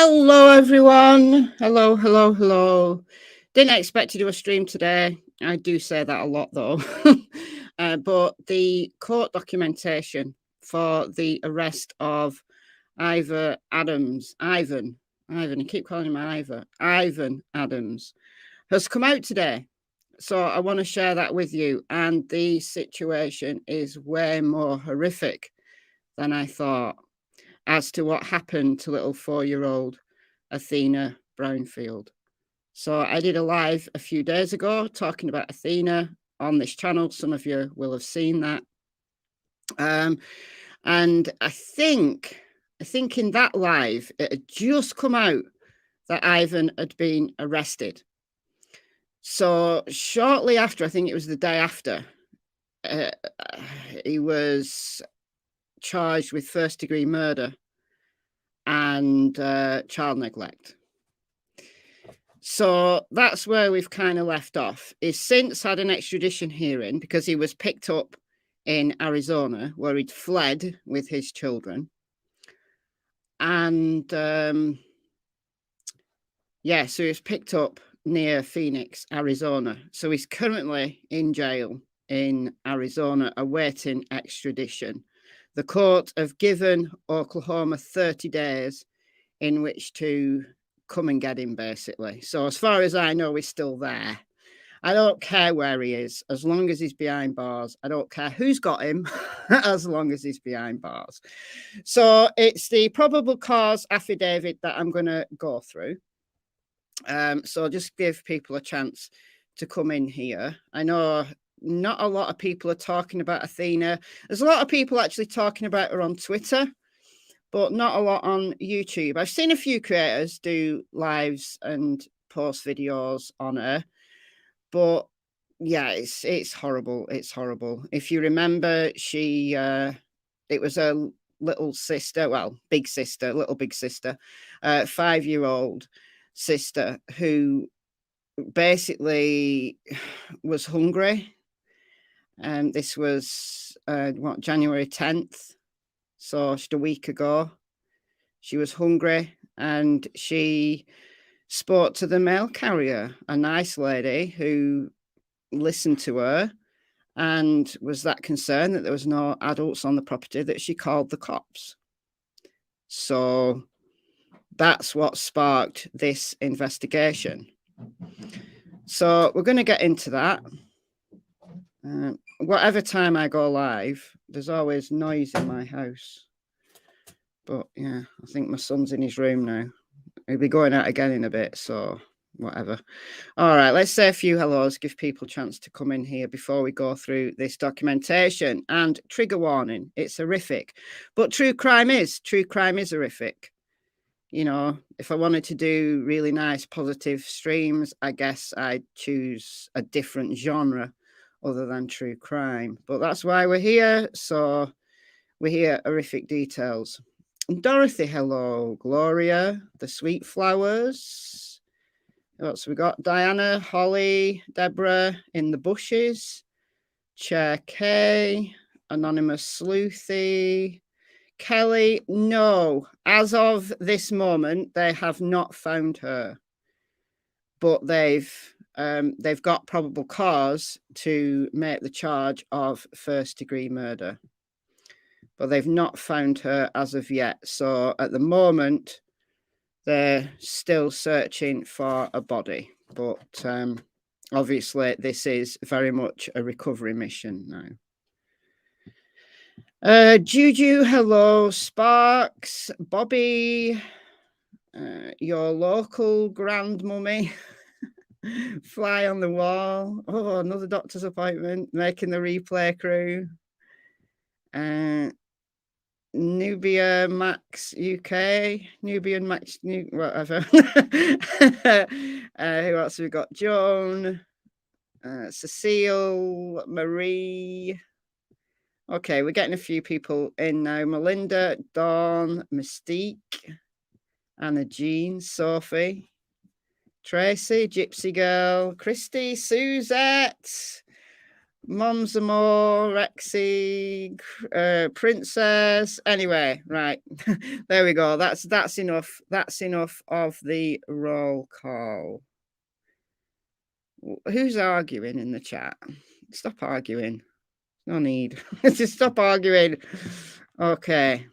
Hello, everyone. Hello. Didn't expect to do a stream today. I do say that a lot, though. But the court documentation for the arrest of Ivan Adams, I keep calling him Ivan Adams, has come out today. So I want to share that with you. And the situation is way more horrific than I thought as to what happened to little 4-year-old Athena Brownfield. So I did a live a few days ago talking about Athena on this channel. Some of you will have seen that. And I think in that live, it had just come out that Ivan had been arrested. So shortly after, I think it was the day after, he was charged with first-degree murder and child neglect. So that's where we've kind of left off. He's since had an extradition hearing because he was picked up in Arizona where he'd fled with his children. And so he was picked up near Phoenix, Arizona. So he's currently in jail in Arizona awaiting extradition. The court have given Oklahoma 30 days in which to come and get him, basically. So as far as I know, he's still there. I don't care where he is, as long as he's behind bars. I don't care who's got him, as long as he's behind bars. So it's the probable cause affidavit that I'm going to go through. So just give people a chance to come in here. I know not a lot of people are talking about Athena. There's a lot of people actually talking about her on Twitter, but not a lot on YouTube. I've seen a few creators do lives and post videos on her, but yeah, it's horrible. It's horrible. If you remember, it was a little sister, well, big sister, little big sister, 5-year-old sister who basically was hungry. And this was January 10th. So just a week ago, she was hungry and she spoke to the mail carrier, a nice lady who listened to her and was that concerned that there was no adults on the property that she called the cops. So that's what sparked this investigation. So we're going to get into that. Whatever time I go live, there's always noise in my house. But yeah, I think my son's in his room now. He'll be going out again in a bit, so whatever. All right, let's say a few hellos, give people a chance to come in here before we go through this documentation. And trigger warning, it's horrific. But true crime is horrific. You know, if I wanted to do really nice, positive streams, I guess I'd choose a different genre other than true crime. But that's why we're here. So we're here, horrific details. Dorothy, hello. Gloria, the Sweet Flowers. What else we got? Diana, Holly, Deborah, in the bushes. Chair K, Anonymous Sleuthy. Kelly, no. As of this moment, they have not found her. But they've got probable cause to make the charge of first-degree murder. But they've not found her as of yet. So at the moment, they're still searching for a body. But obviously, this is very much a recovery mission now. Juju, hello. Sparks, Bobby, your local grandmummy. Fly on the wall. Oh, another doctor's appointment. Making the replay crew. Nubia Max UK. Nubian Max, whatever. Who else have we got? Joan. Cecile. Marie. Okay, we're getting a few people in now. Melinda. Dawn. Mystique. Anna Jean. Sophie. Tracy, Gypsy Girl, Christy, Suzette, Momsamo, Rexy, Princess. Anyway, right. There we go. That's enough. That's enough of the roll call. Who's arguing in the chat? Stop arguing. No need. Just stop arguing. Okay.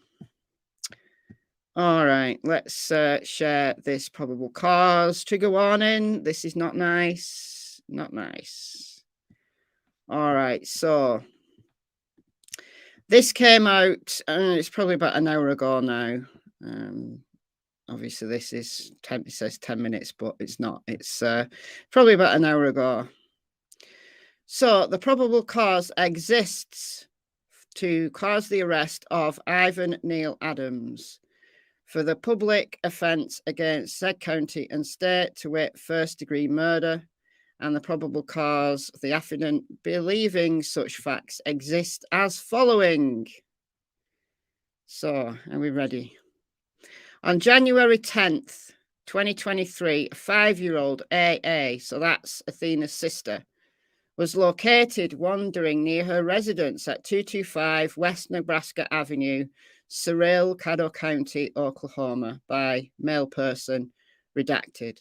All right. Let's share this probable cause. Trigger warning. This is not nice. Not nice. All right. So this came out, it's probably about an hour ago now. Obviously, this is 10, it says 10 minutes, but it's not. It's probably about an hour ago. So the probable cause exists to cause the arrest of Ivan Neil Adams for the public offence against said county and state, to wit, first-degree murder, and the probable cause of the affidavit believing such facts exist as following. So, are we ready? On January 10th, 2023, a 5-year-old AA, so that's Athena's sister, was located wandering near her residence at 225 West Nebraska Avenue, Cyril, Caddo County, Oklahoma, by male person, redacted.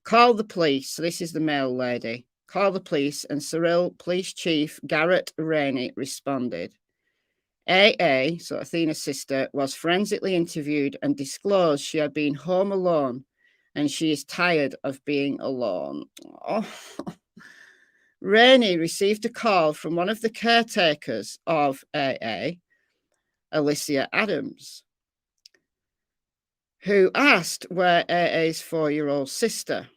Called the police, so this is the male lady, called the police, and Cyril Police Chief Garrett Rainey responded. AA, so Athena's sister, was forensically interviewed and disclosed she had been home alone and she is tired of being alone. Oh. Rainey received a call from one of the caretakers of AA, Alicia Adams, who asked where AA's 4-year-old sister,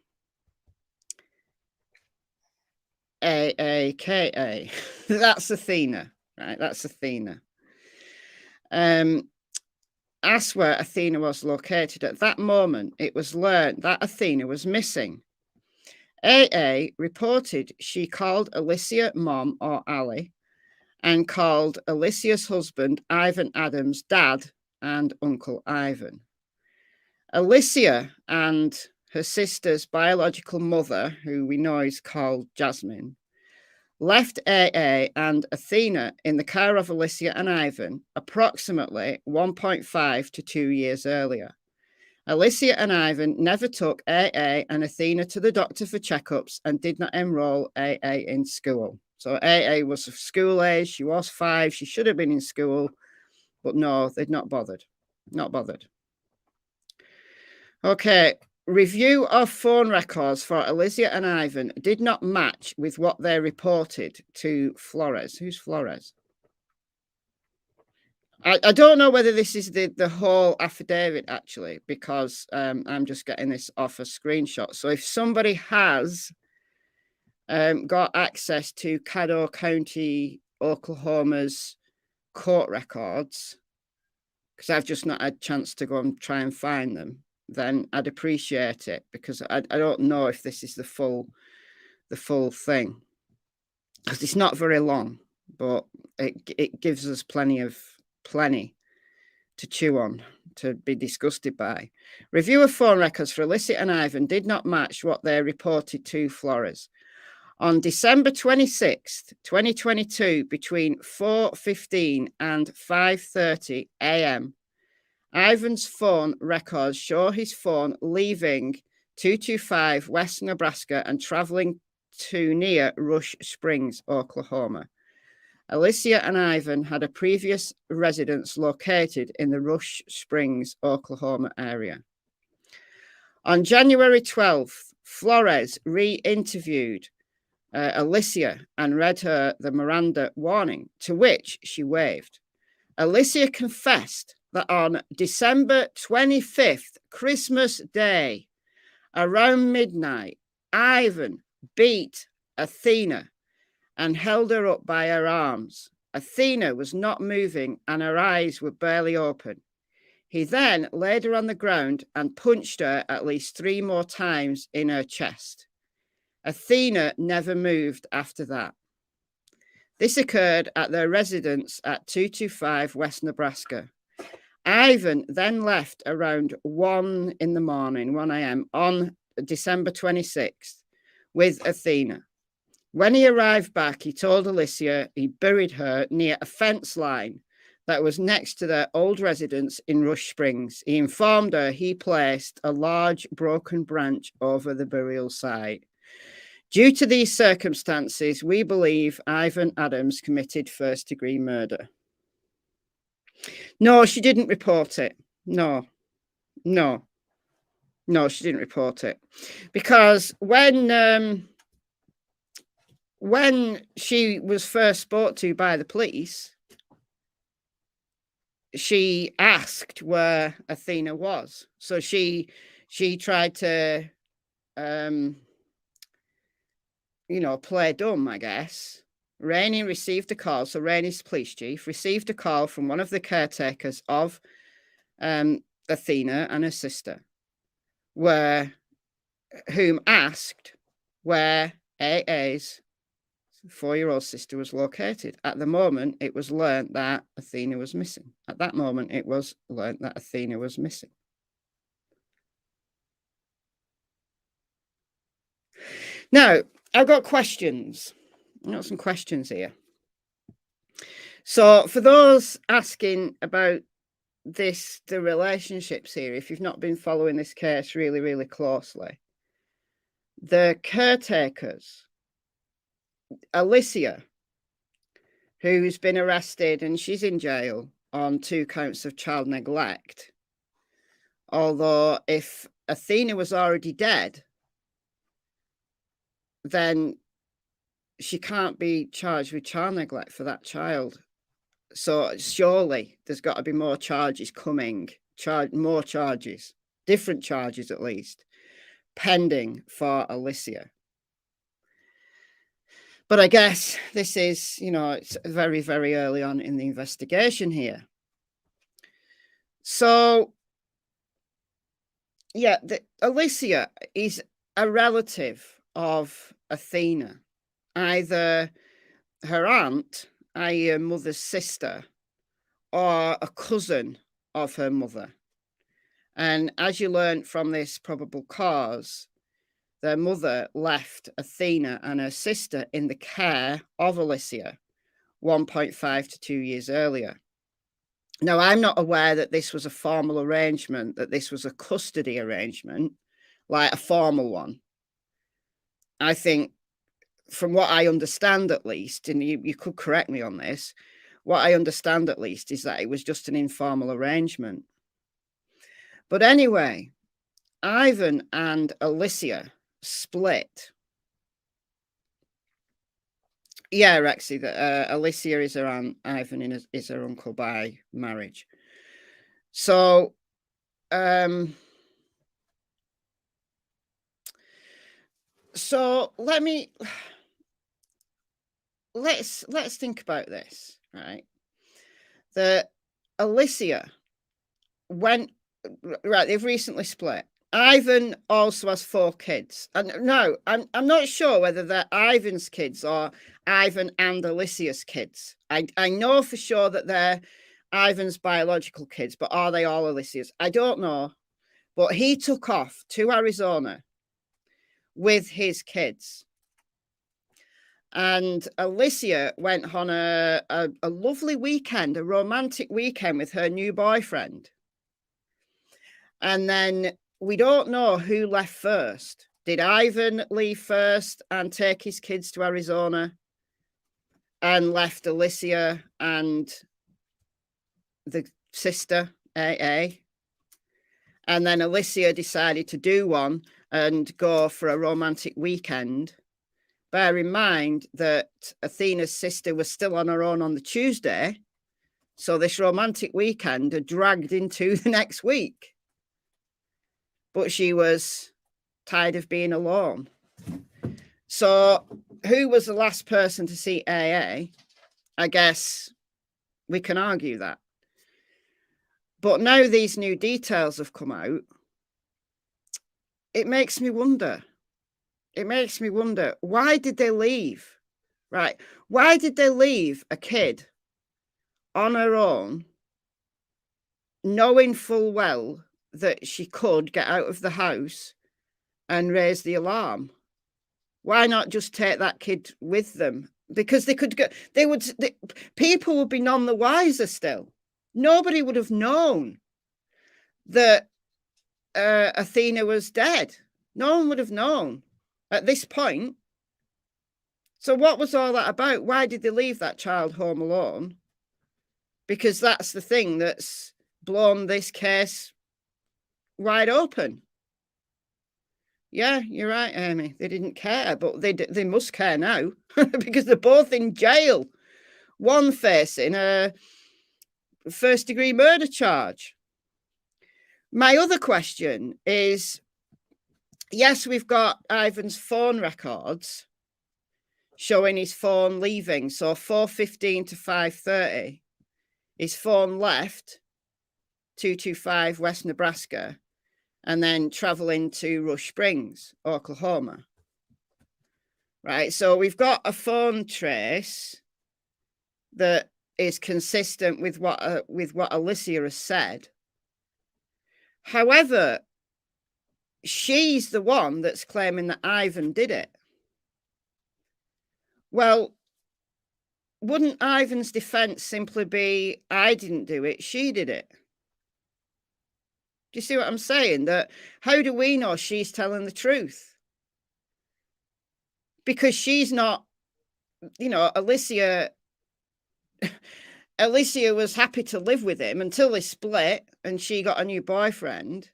AAKA, that's Athena, right? That's Athena. Asked where Athena was located. At that moment, it was learned that Athena was missing. AA reported she called Alicia Mom or Ali and called Alicia's husband, Ivan Adams, Dad and Uncle Ivan. Alicia and her sister's biological mother, who we know is called Jasmine, left AA and Athena in the car of Alicia and Ivan approximately 1.5 to 2 years earlier. Alicia and Ivan never took AA and Athena to the doctor for checkups and did not enroll AA in school. So AA was of school age. She was 5. She should have been in school, but no, they'd not bothered. Not bothered. Okay. Review of phone records for Alicia and Ivan did not match with what they reported to Flores. Who's Flores? I don't know whether this is the whole affidavit, actually, because I'm just getting this off a screenshot. So if somebody has got access to Caddo County, Oklahoma's court records, because I've just not had a chance to go and try and find them, then I'd appreciate it, because I don't know if this is the full thing, because it's not very long, but it gives us plenty to chew on, to be disgusted by. Review of phone records for Alicia and Ivan did not match what they reported to Flores. On December 26th, 2022, between 4:15 and 5:30 a.m., Ivan's phone records show his phone leaving 225 West Nebraska and traveling to near Rush Springs, Oklahoma. Alicia and Ivan had a previous residence located in the Rush Springs, Oklahoma area. On January 12th, Flores re-interviewed Alicia and read her the Miranda warning, to which she waived. Alicia confessed that on December 25th, Christmas Day, around midnight, Ivan beat Athena and held her up by her arms. Athena was not moving and her eyes were barely open. He then laid her on the ground and punched her at least 3 more times in her chest. Athena never moved after that. This occurred at their residence at 225 West Nebraska. Ivan then left around 1 in the morning, 1 a.m. on December 26th with Athena. When he arrived back, he told Alicia he buried her near a fence line that was next to their old residence in Rush Springs. He informed her he placed a large broken branch over the burial site. Due to these circumstances, we believe Ivan Adams committed first-degree murder. No, she didn't report it. No, she didn't report it. Because when she was first spoke to by the police, she asked where Athena was. So she tried to, play dumb, I guess. Rainey received a call. So Rainey's police chief received a call from one of the caretakers of Athena and her sister, whom asked where AA's 4-year-old sister was located. At the moment, it was learnt that Athena was missing. At that moment, it was learnt that Athena was missing. Now, I've got questions. I've got some questions here. So, for those asking about the relationships here, if you've not been following this case really, really closely, the caretakers, Alicia, who's been arrested and she's in jail on 2 counts of child neglect. Although if Athena was already dead, then she can't be charged with child neglect for that child. So surely there's got to be more charges coming, more charges, different charges at least, pending for Alicia. But I guess this is, it's very, very early on in the investigation here. So, yeah, Alicia is a relative of Athena, either her aunt, i.e. her mother's sister, or a cousin of her mother. And as you learned from this probable cause, their mother left Athena and her sister in the care of Alicia 1.5 to 2 years earlier. Now, I'm not aware that this was a formal arrangement, that this was a custody arrangement, like a formal one. I think, from what I understand at least, and you could correct me on this, what I understand at least is that it was just an informal arrangement. But anyway, Ivan and Alicia split. Yeah, Rexy, Alicia is her aunt, Ivan is her uncle by marriage. So, let's think about this, right? That Alicia they've recently split. Ivan also has 4 kids. And no, I'm not sure whether they're Ivan's kids or Ivan and Alicia's kids. I know for sure that they're Ivan's biological kids, but are they all Alicia's? I don't know. But he took off to Arizona with his kids. And Alicia went on a lovely weekend, a romantic weekend with her new boyfriend. And then we don't know who left first. Did Ivan leave first and take his kids to Arizona and left Alicia and the sister, AA? And then Alicia decided to do one and go for a romantic weekend. Bear in mind that Athena's sister was still on her own on the Tuesday. So this romantic weekend had dragged into the next week. But she was tired of being alone. So who was the last person to see AA? I guess we can argue that. But now these new details have come out. It makes me wonder. Why did they leave? Right. Why did they leave a kid on her own, knowing full well that she could get out of the house and raise the alarm? Why not just take that kid with them? Because they could go, people would be none the wiser still. Nobody would have known that Athena was dead. No one would have known at this point. So what was all that about? Why did they leave that child home alone? Because that's the thing that's blown this case wide open. Yeah, you're right, Amy. They didn't care, but they must care now because they're both in jail. One facing a first-degree murder charge. My other question is, yes, we've got Ivan's phone records showing his phone leaving. So 4:15 to 5:30, his phone left 225 West Nebraska and then traveling to Rush Springs, Oklahoma. Right, so we've got a phone trace that is consistent with what Alicia has said. However, she's the one that's claiming that Ivan did it. Well, wouldn't Ivan's defense simply be, I didn't do it, she did it? Do you see what I'm saying? That how do we know she's telling the truth? Because she's not, you know, Alicia was happy to live with him until they split and she got a new boyfriend.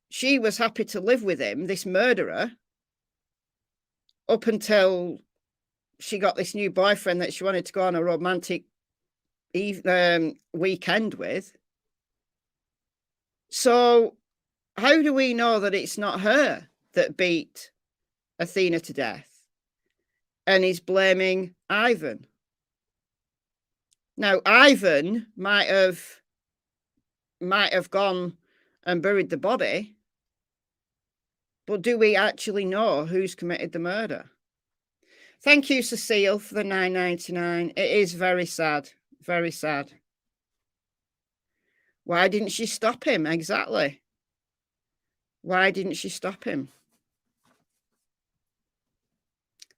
She was happy to live with him, this murderer, up until she got this new boyfriend that she wanted to go on a romantic weekend with. So how do we know that it's not her that beat Athena to death and is blaming Ivan? Now, Ivan might have gone and buried the body, but do we actually know who's committed the murder? Thank you, Cecile, for the $9.99. It is very sad, very sad. Why didn't she stop him? Exactly. Why didn't she stop him?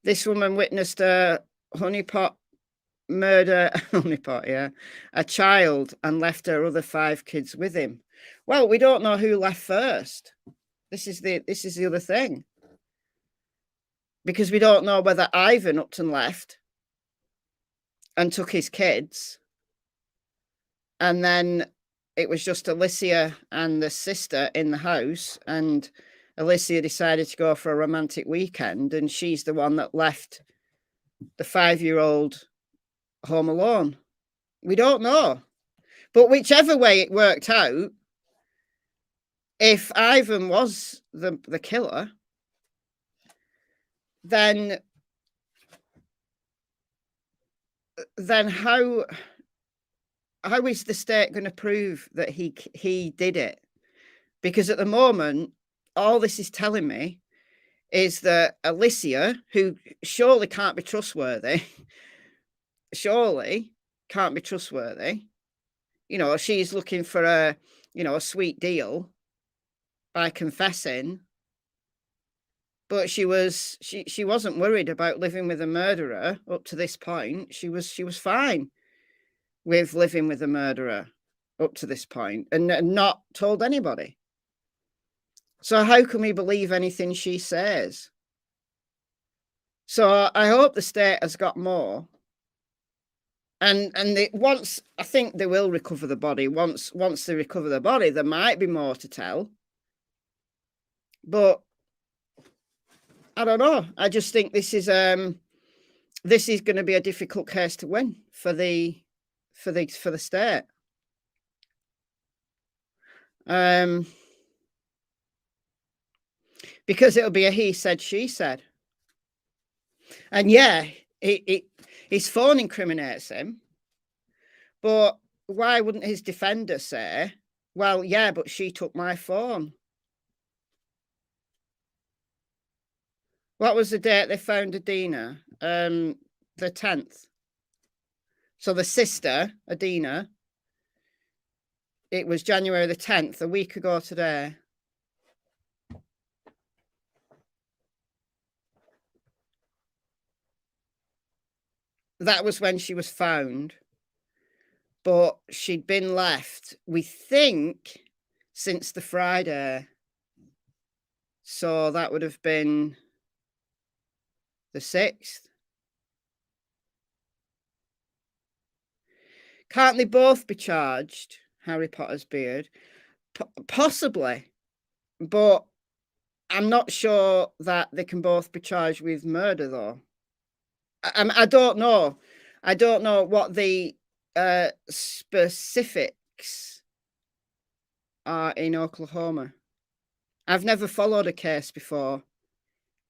This woman witnessed a honeypot murder, a child, and left her other 5 kids with him. Well, we don't know who left first. This is the other thing. Because we don't know whether Ivan Upton left and took his kids, and then it was just Alicia and the sister in the house, and Alicia decided to go for a romantic weekend, and she's the one that left the 5-year-old home alone. We don't know. But whichever way it worked out, if Ivan was the killer, then how is the state going to prove that he did it? Because at the moment, all this is telling me is that Alicia, who surely can't be trustworthy, you know, she's looking for a sweet deal by confessing, but she wasn't worried about living with a murderer up to this point. She was fine with living with a murderer up to this point and not told anybody. So how can we believe anything she says? So I hope the state has got more. And once, I think they will recover the body. Once they recover the body, there might be more to tell. But I don't know. I just think this is going to be a difficult case to win for the state. Because it'll be a he said, she said. And yeah, his phone incriminates him. But why wouldn't his defender say, well, yeah, but she took my phone? What was the date they found Athena? The 10th. So the sister, Athena, it was January the 10th, a week ago today. that was when she was found. But she'd been left, we think, since the Friday. So that would have been the 6th. Can't they both be charged? Harry Potter's beard. Possibly. But I'm not sure that they can both be charged with murder, though. I don't know. I don't know what the specifics are in Oklahoma. I've never followed a case before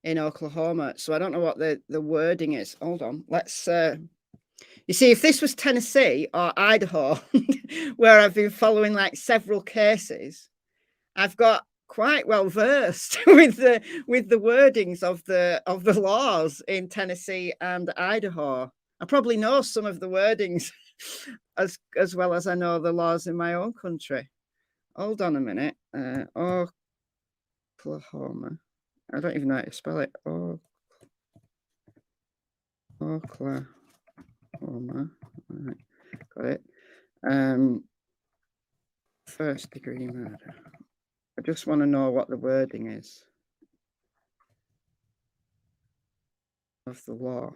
in Oklahoma, so I don't know what the wording is. Hold on. Let's... you see, if this was Tennessee or Idaho, where I've been following like several cases, I've got quite well versed with the wordings of the laws in Tennessee and Idaho. I probably know some of the wordings as well as I know the laws in my own country. Hold on a minute. Oklahoma. I don't even know how to spell it. Oklahoma. Right. Got it. First degree murder. I just want to know what the wording is of the law.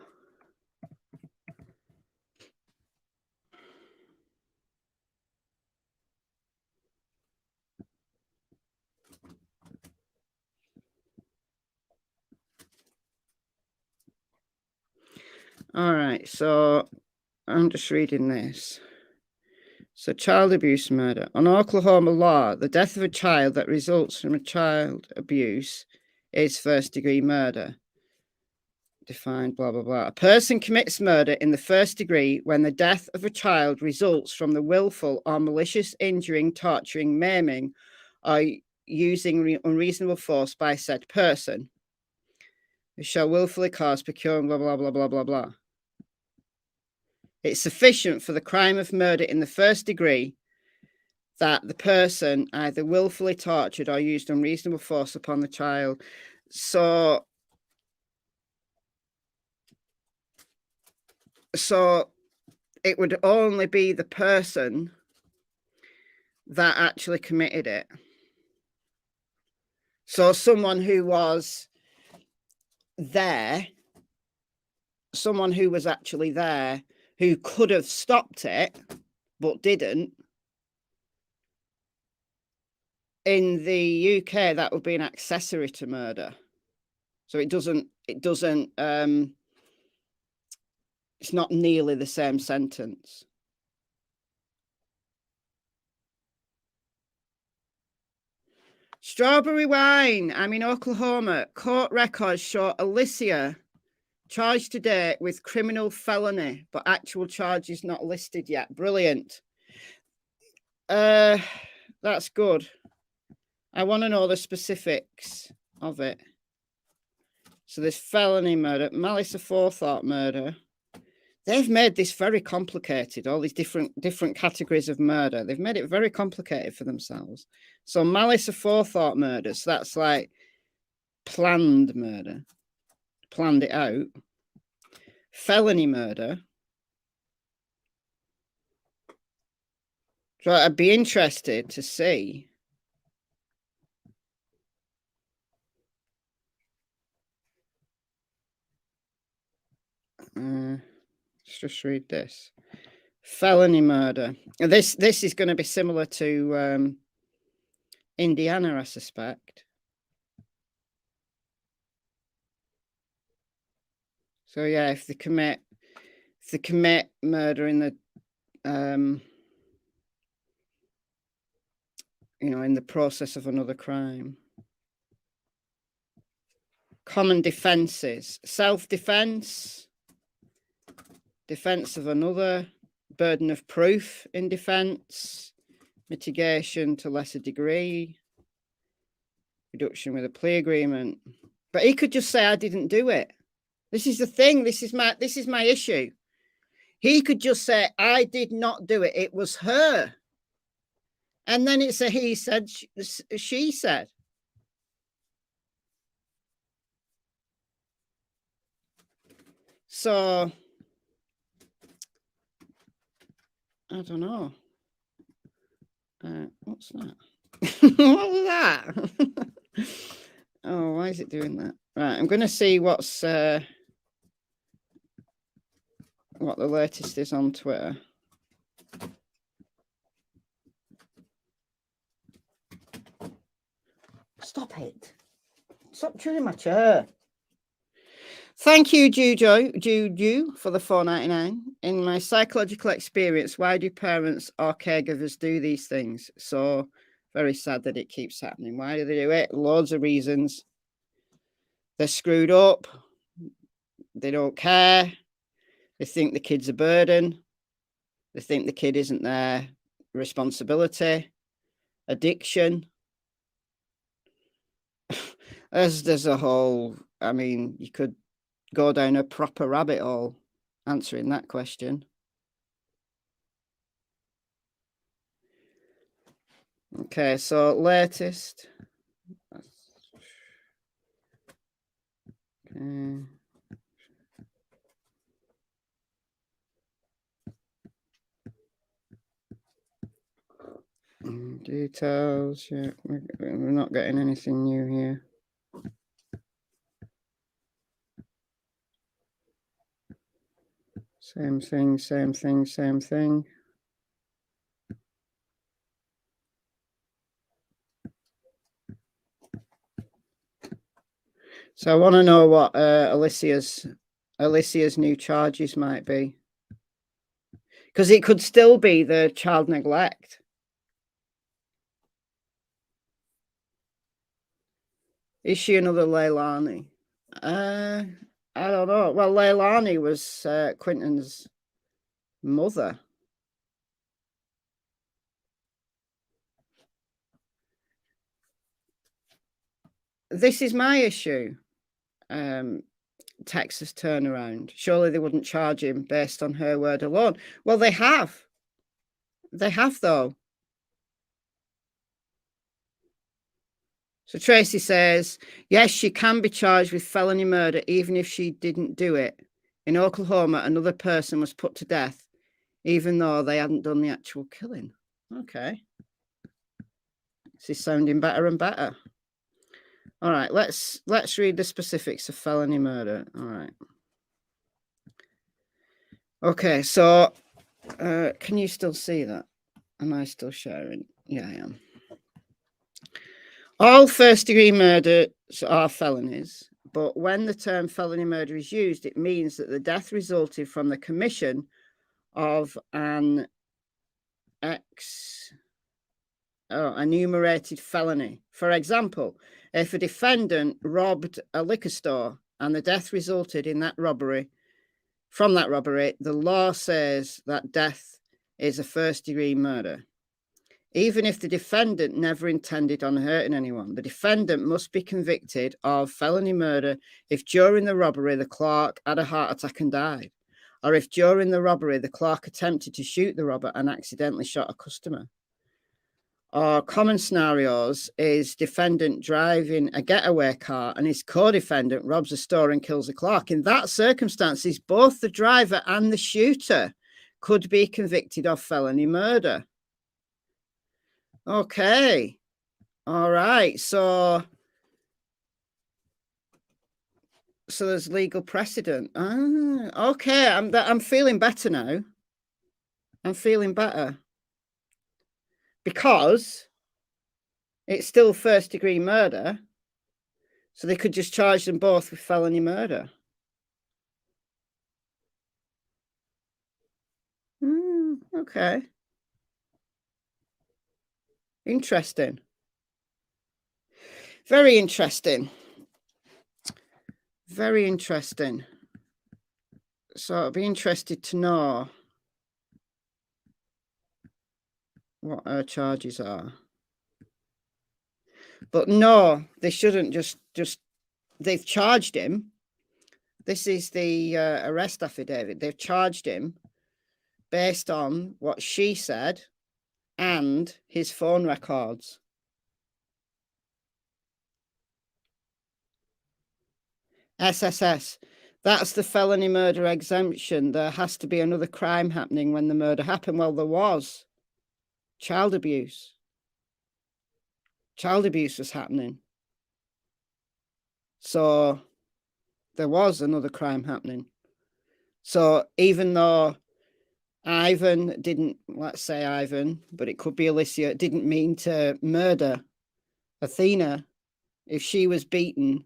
All right, so I'm just reading this. So child abuse murder. On Oklahoma law, the death of a child that results from a child abuse is first degree murder. Defined, blah, blah, blah. A person commits murder in the first degree when the death of a child results from the willful or malicious injuring, torturing, maiming, or using unreasonable force by said person, who shall willfully cause, procure, blah, blah, blah, blah, blah, blah. It's sufficient for the crime of murder in the first degree that the person either willfully tortured or used unreasonable force upon the child. So it would only be the person that actually committed it. So someone who was there, someone who was actually there, who could have stopped it, but didn't. In the UK, that would be an accessory to murder. So it doesn't, it's not nearly the same sentence. Strawberry wine. I'm in Oklahoma. Court records show Alicia charged today with criminal felony, but actual charges not listed yet. Brilliant. That's good. I want to know the specifics of it. So there's felony murder, malice aforethought murder. They've made this very complicated, all these different categories of murder. They've made it very complicated for themselves. So malice aforethought murder, so that's like planned murder, planned it out. Felony murder. So I'd be interested to see. Let's just read this. Felony murder. This is going to be similar to Indiana, I suspect. So yeah, if they commit murder in the in the process of another crime. Common defenses: self-defense, defense of another, burden of proof in defense, mitigation to lesser degree, reduction with a plea agreement. But he could just say, I didn't do it. This is the thing. This is my issue. He could just say, I did not do it. It was her. And then it's a he said, she said. So I don't know. What's that? What was that? Oh, why is it doing that? Right, I'm going to see what's what the latest is on Twitter. Stop it. Stop chewing my chair. Thank you, Juju, for the $4.99. In my psychological experience, why do parents or caregivers do these things? So very sad that it keeps happening. Why do they do it? Loads of reasons. They're screwed up. They don't care. They think the kid's a burden. They think the kid isn't their responsibility. Addiction. There's a whole, I mean, you could go down a proper rabbit hole answering that question. Okay, so latest. Okay. Details, yeah, we're not getting anything new here. Same thing, same thing, same thing. So I want to know what Alicia's new charges might be, because it could still be the child neglect. Is she another Leilani? I don't know. Well, Leilani was Quentin's mother. This is my issue. Texas turnaround. Surely they wouldn't charge him based on her word alone. Well, they have. They have, though. So Tracy says, yes, she can be charged with felony murder even if she didn't do it. In Oklahoma, another person was put to death even though they hadn't done the actual killing. Okay. This is sounding better and better. All right, let's read the specifics of felony murder. All right. Okay, so can you still see that? Am I still sharing? Yeah, I am. All first-degree murders are felonies, but when the term felony murder is used, it means that the death resulted from the commission of an enumerated felony. For example, if a defendant robbed a liquor store and the death resulted in that robbery, from that robbery, the law says that death is a first-degree murder. Even if the defendant never intended on hurting anyone, the defendant must be convicted of felony murder if during the robbery the clerk had a heart attack and died, or if during the robbery the clerk attempted to shoot the robber and accidentally shot a customer. Or common scenarios is defendant driving a getaway car and his co-defendant robs a store and kills a clerk. In that circumstances, both the driver and the shooter could be convicted of felony murder. Okay. All right. So there's legal precedent. Okay. I'm feeling better now. I'm feeling better. Because it's still first-degree murder. So they could just charge them both with felony murder. Okay. Interesting. Very interesting. Very interesting. So I'll be interested to know what her charges are. But no, they shouldn't just they've charged him. This is the arrest affidavit. They've charged him based on what she said and his phone records. SSS. That's the felony murder exemption. There has to be another crime happening when the murder happened. Well, there was. Child abuse. Child abuse was happening. So there was another crime happening. So even though Ivan didn't, let's say Ivan, but it could be Alicia, didn't mean to murder Athena, if she was beaten,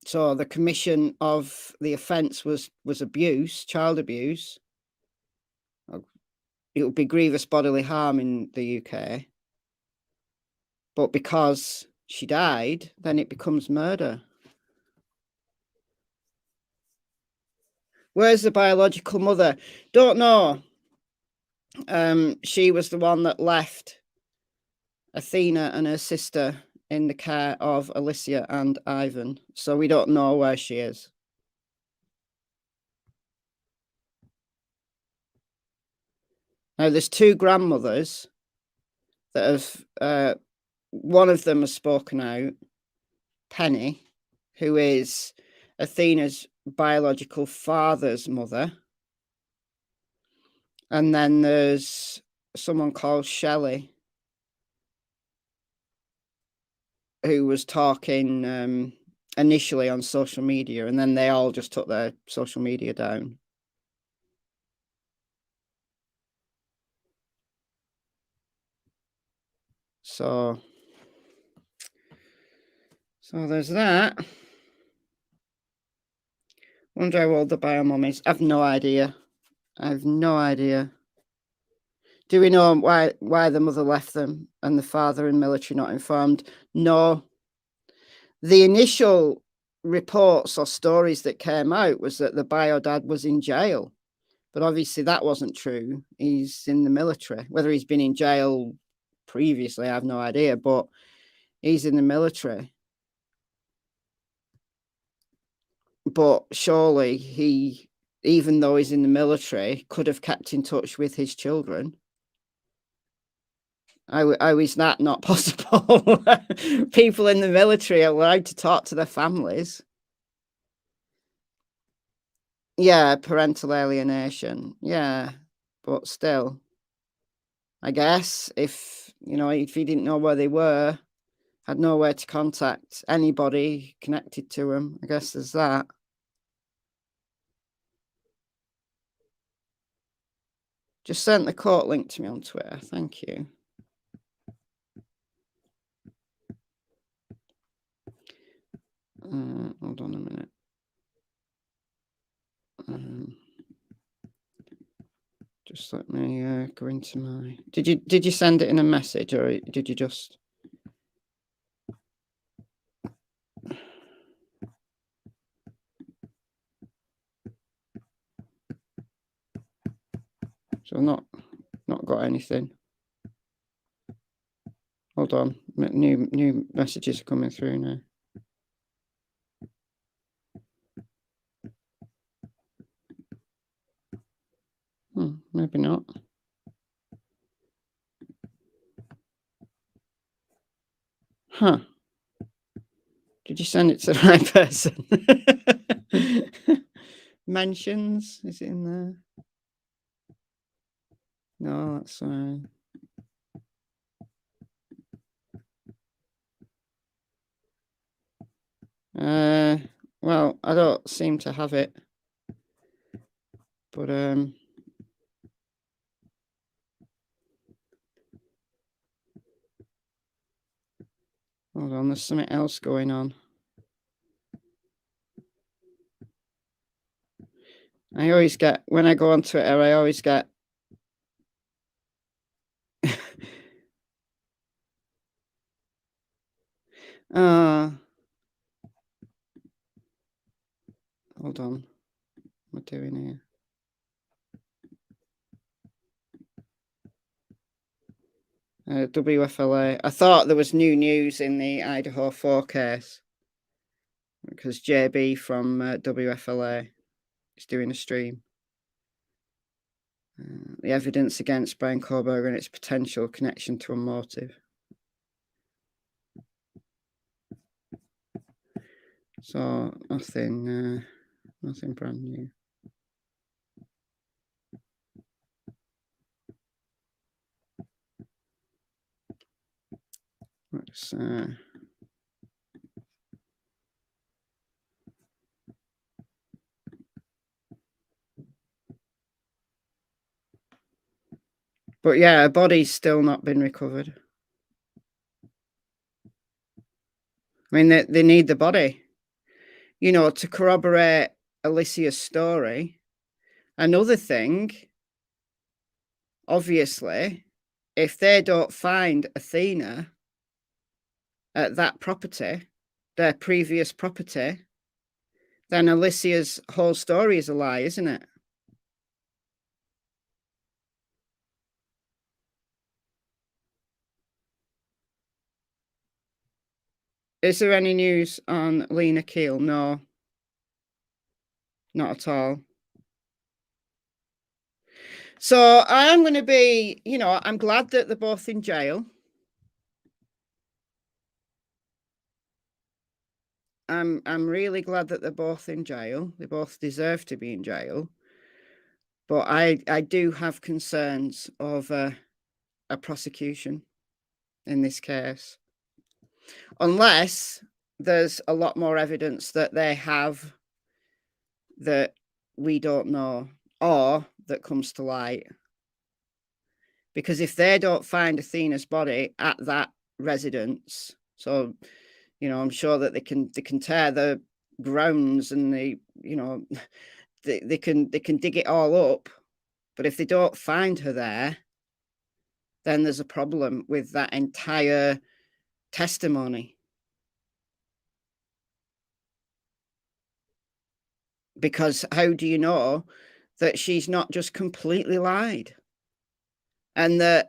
so the commission of the offence was abuse, child abuse, it would be grievous bodily harm in the UK. But because she died, then it becomes murder. Where's the biological mother? Don't know. She was the one that left Athena and her sister in the care of Alicia and Ivan. So we don't know where she is. Now, there's two grandmothers that have, one of them has spoken out, Penny, who is Athena's biological father's mother. And then there's someone called Shelley, who was talking initially on social media, and then they all just took their social media down. So there's that. Wonder how old the biomum is. I've no idea. I have no idea. Do we know why the mother left them and the father in military not informed? No. The initial reports or stories that came out was that the bio dad was in jail. But obviously that wasn't true. He's in the military. Whether he's been in jail previously, I have no idea, but he's in the military. But surely he, even though he's in the military, could have kept in touch with his children. How is that not possible? People in the military are allowed to talk to their families. Yeah, parental alienation. Yeah, but still, I guess if he didn't know where they were, had nowhere to contact anybody connected to him, I guess there's that. Just sent the court link to me on Twitter. Thank you. Hold on a minute. Just let me go into my. Did you send it in a message, or did you just? So not got anything. Hold on, new messages are coming through now. Maybe not. Huh. Did you send it to the right person? Mentions? Is it in there? No, that's fine. Well, I don't seem to have it. But hold on, there's something else going on. I always get, when I go on Twitter, I always get hold on. What am I doing here? WFLA. I thought there was new news in the Idaho 4 case because JB from WFLA is doing a stream. The evidence against Brian Koberger and its potential connection to a motive. So nothing brand new. Let's but yeah, her body's still not been recovered. I mean, they need the body, you know, to corroborate Alicia's story. Another thing, obviously, if they don't find Athena at that property, their previous property, then Alicia's whole story is a lie, isn't it? Is there any news on Lena Keel? No, not at all. So I'm going to be, you know, I'm glad that they're both in jail. I'm really glad that they're both in jail. They both deserve to be in jail. But I do have concerns over a prosecution in this case. Unless there's a lot more evidence that they have that we don't know or that comes to light. Because if they don't find Athena's body at that residence, so, you know, I'm sure that they can tear the grounds and you know, they can dig it all up. But if they don't find her there, then there's a problem with that entire testimony. Because how do you know that she's not just completely lied? And that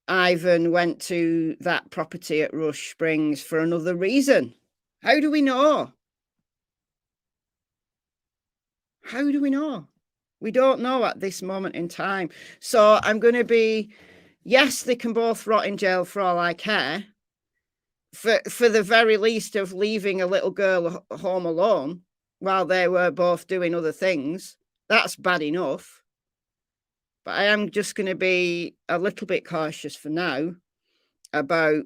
Ivan went to that property at Rush Springs for another reason? How do we know? How do we know? We don't know at this moment in time. So I'm going to be, yes, they can both rot in jail for all I care. For the very least of leaving a little girl home alone while they were both doing other things. That's bad enough. But I am just going to be a little bit cautious for now about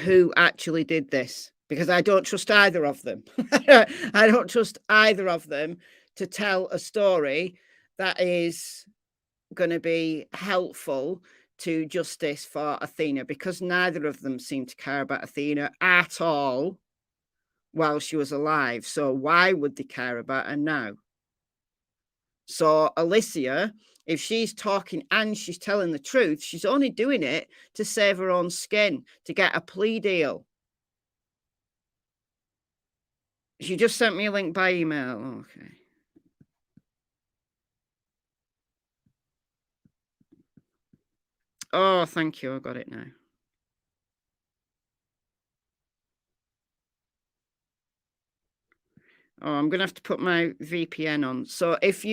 who actually did this, because I don't trust either of them. I don't trust either of them to tell a story that is going to be helpful to justice for Athena, because neither of them seem to care about Athena at all while she was alive. So why would they care about her now? So Alicia, if she's talking and she's telling the truth, she's only doing it to save her own skin, to get a plea deal. She just sent me a link by email. Okay. Oh, thank you. I got it now. Oh, I'm going to have to put my VPN on. So if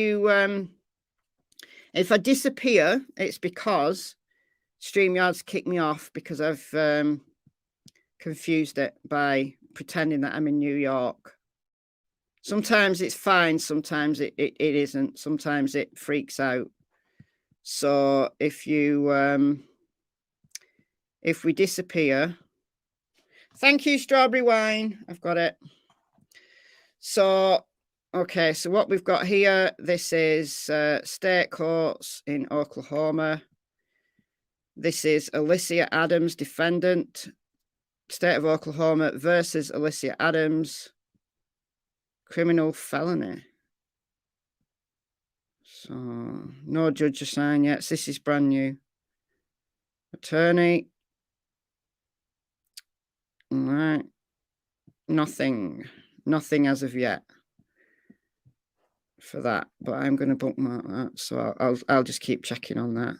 I disappear, it's because StreamYard's kicked me off because I've confused it by pretending that I'm in New York. Sometimes it's fine. Sometimes it isn't. Sometimes it freaks out. So if we disappear, thank you, Strawberry Wine. I've got it. So, okay. So what we've got here, this is state courts in Oklahoma. This is Alicia Adams, defendant, state of Oklahoma versus Alicia Adams, criminal felony. So no judge assigned yet. This is brand new. Attorney. All right. Nothing as of yet for that, but I'm going to bookmark that. So I'll just keep checking on that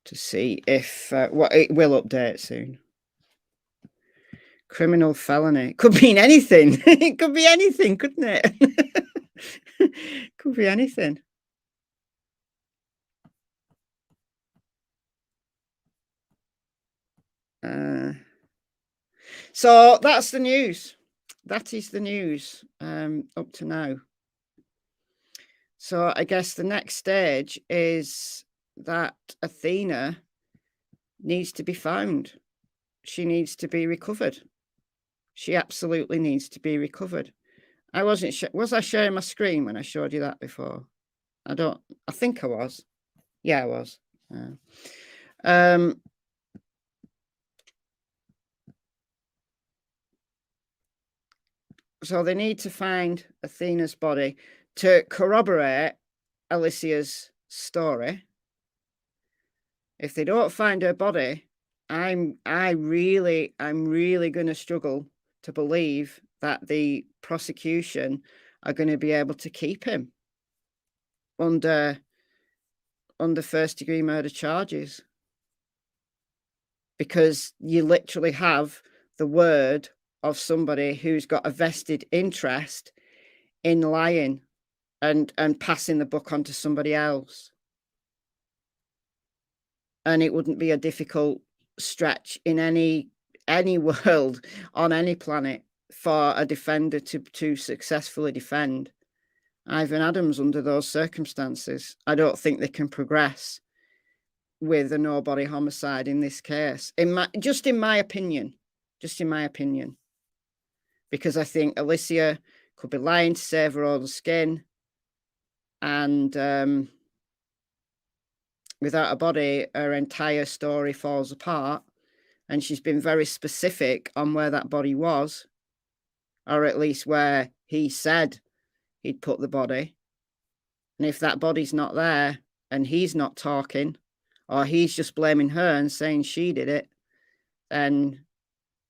to see if what it will update soon. Criminal felony could mean anything. It could be anything, couldn't it? Could be anything. So that's the news. that is the news up to now. So I guess the next stage is that Athena needs to be found. She needs to be recovered. She absolutely needs to be recovered. I wasn't sure. Was I sharing my screen when I showed you that before? I think I was. Yeah, I was. So they need to find Athena's body to corroborate Alicia's story. If they don't find her body, I'm really going to struggle to believe that the prosecution are going to be able to keep him under first-degree murder charges, because you literally have the word of somebody who's got a vested interest in lying and passing the book on to somebody else. And it wouldn't be a difficult stretch in any world on any planet for a defender to successfully defend Ivan Adams under those circumstances. I don't think they can progress with a no-body homicide in this case. In my opinion, because I think Alicia could be lying to save her own skin, and without a body, her entire story falls apart. And she's been very specific on where that body was, or at least where he said he'd put the body. And if that body's not there and he's not talking, or he's just blaming her and saying she did it, then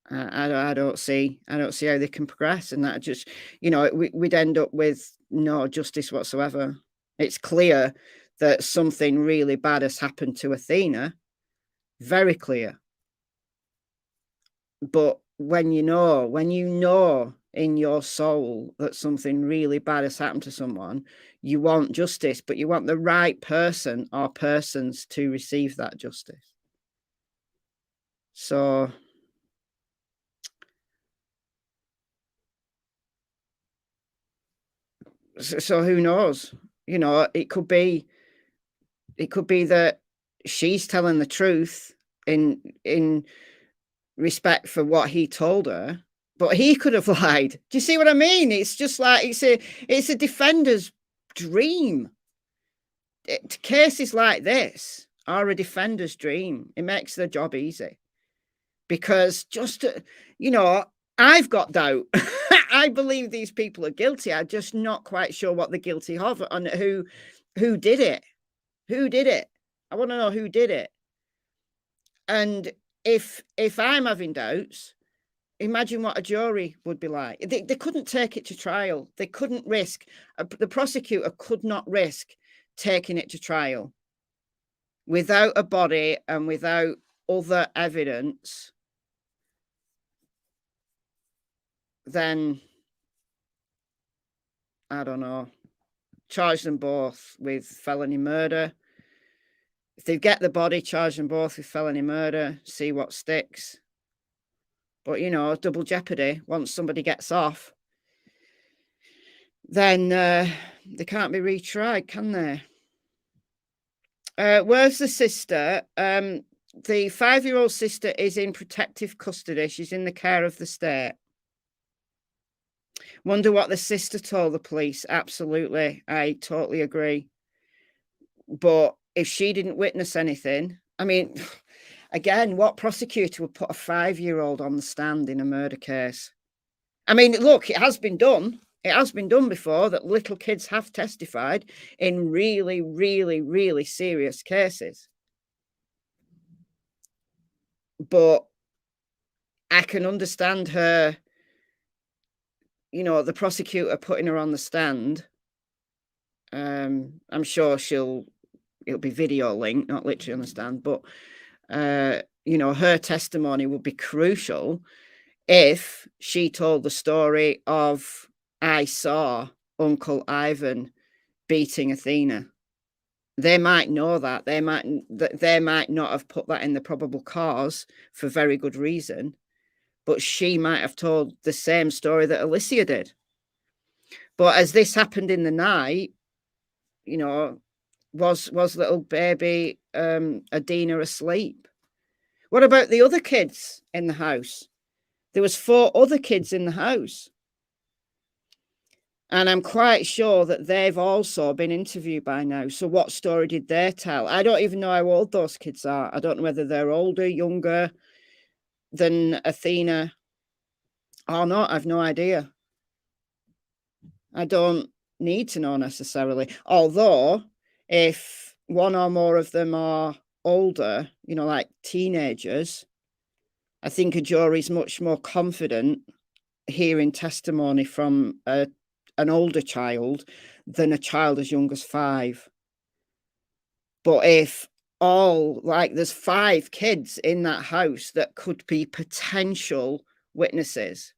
I don't see how they can progress. And that just, we'd end up with no justice whatsoever. It's clear that something really bad has happened to Athena. Very clear. But when you know in your soul that something really bad has happened to someone, you want justice, but you want the right person or persons to receive that justice. So who knows? It could be that she's telling the truth in respect for what he told her, but he could have lied. Do you see what I mean? It's just like it's a defender's dream. Cases like this are a defender's dream. It makes their job easy, because I've got doubt. I believe these people are guilty. I'm just not quite sure what they're guilty of and who did it. Who did it? I want to know who did it. And if I'm having doubts, imagine what a jury would be like. They couldn't take it to trial. They couldn't risk. The prosecutor could not risk taking it to trial without a body and without other evidence. Then I don't know. Charge them both with felony murder. If they get the body, charge them both with felony murder, see what sticks. But, double jeopardy, once somebody gets off, then they can't be retried, can they? Where's the sister? The 5-year-old sister is in protective custody. She's in the care of the state. Wonder what the sister told the police. Absolutely. I totally agree. But if she didn't witness anything, I mean, again, what prosecutor would put a 5-year-old on the stand in a murder case? I mean, look, it has been done. It has been done before that little kids have testified in really, really, really serious cases. But I can understand her, the prosecutor putting her on the stand. I'm sure it'll be video linked, not literally on the stand, but her testimony would be crucial if she told the story of, I saw Uncle Ivan beating Athena. They might know that. They might not have put that in the probable cause for very good reason. but she might have told the same story that Alicia did. But as this happened in the night, you know, was little baby Athena asleep? What about the other kids in the house? There was 4 other kids in the house. And I'm quite sure that they've also been interviewed by now. So what story did they tell? I don't even know how old those kids are. I don't know whether they're older, younger than Athena or not. I've no idea. I don't need to know necessarily. Although, if one or more of them are older, you know, like teenagers, I think a jury's much more confident hearing testimony from an older child than a child as young as 5. But if there's 5 kids in that house that could be potential witnesses.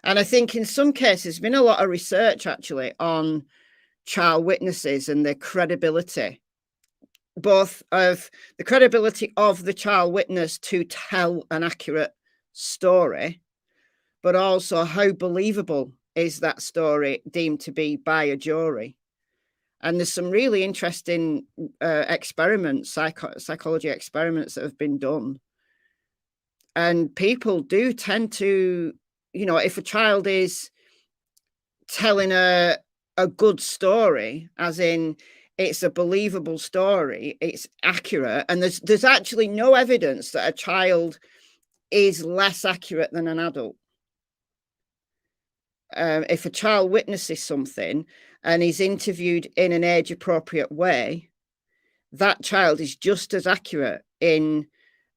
And I think in some cases, there's been a lot of research actually on child witnesses and their credibility, both of the credibility of the child witness to tell an accurate story, but also how believable is that story deemed to be by a jury. And there's some really interesting experiments, psychology experiments that have been done. And people do tend to, you know, if a child is telling a good story, as in it's a believable story, it's accurate, and there's actually no evidence that a child is less accurate than an adult. If a child witnesses something and is interviewed in an age-appropriate way, that child is just as accurate in,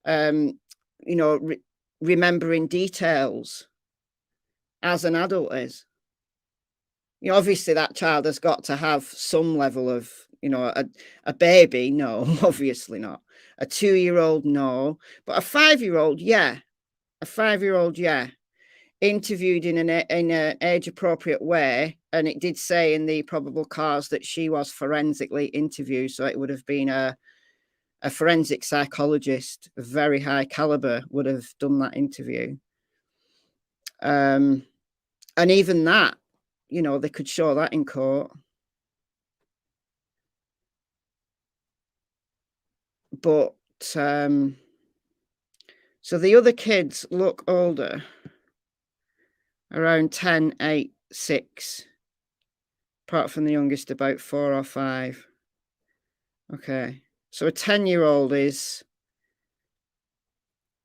you know, remembering details as an adult is. You know, obviously that child has got to have some level of, you know, a baby, no, obviously not. A 2-year-old, no. But a 5-year-old, yeah. A 5-year-old, yeah. Interviewed in an age-appropriate way, and it did say in the probable cause that she was forensically interviewed, so it would have been a forensic psychologist of very high caliber would have done that interview. And even that, you know, they could show that in court. But so the other kids look older, around 10, 8, 6, apart from the youngest about 4 or 5. Okay, so a 10-year-old is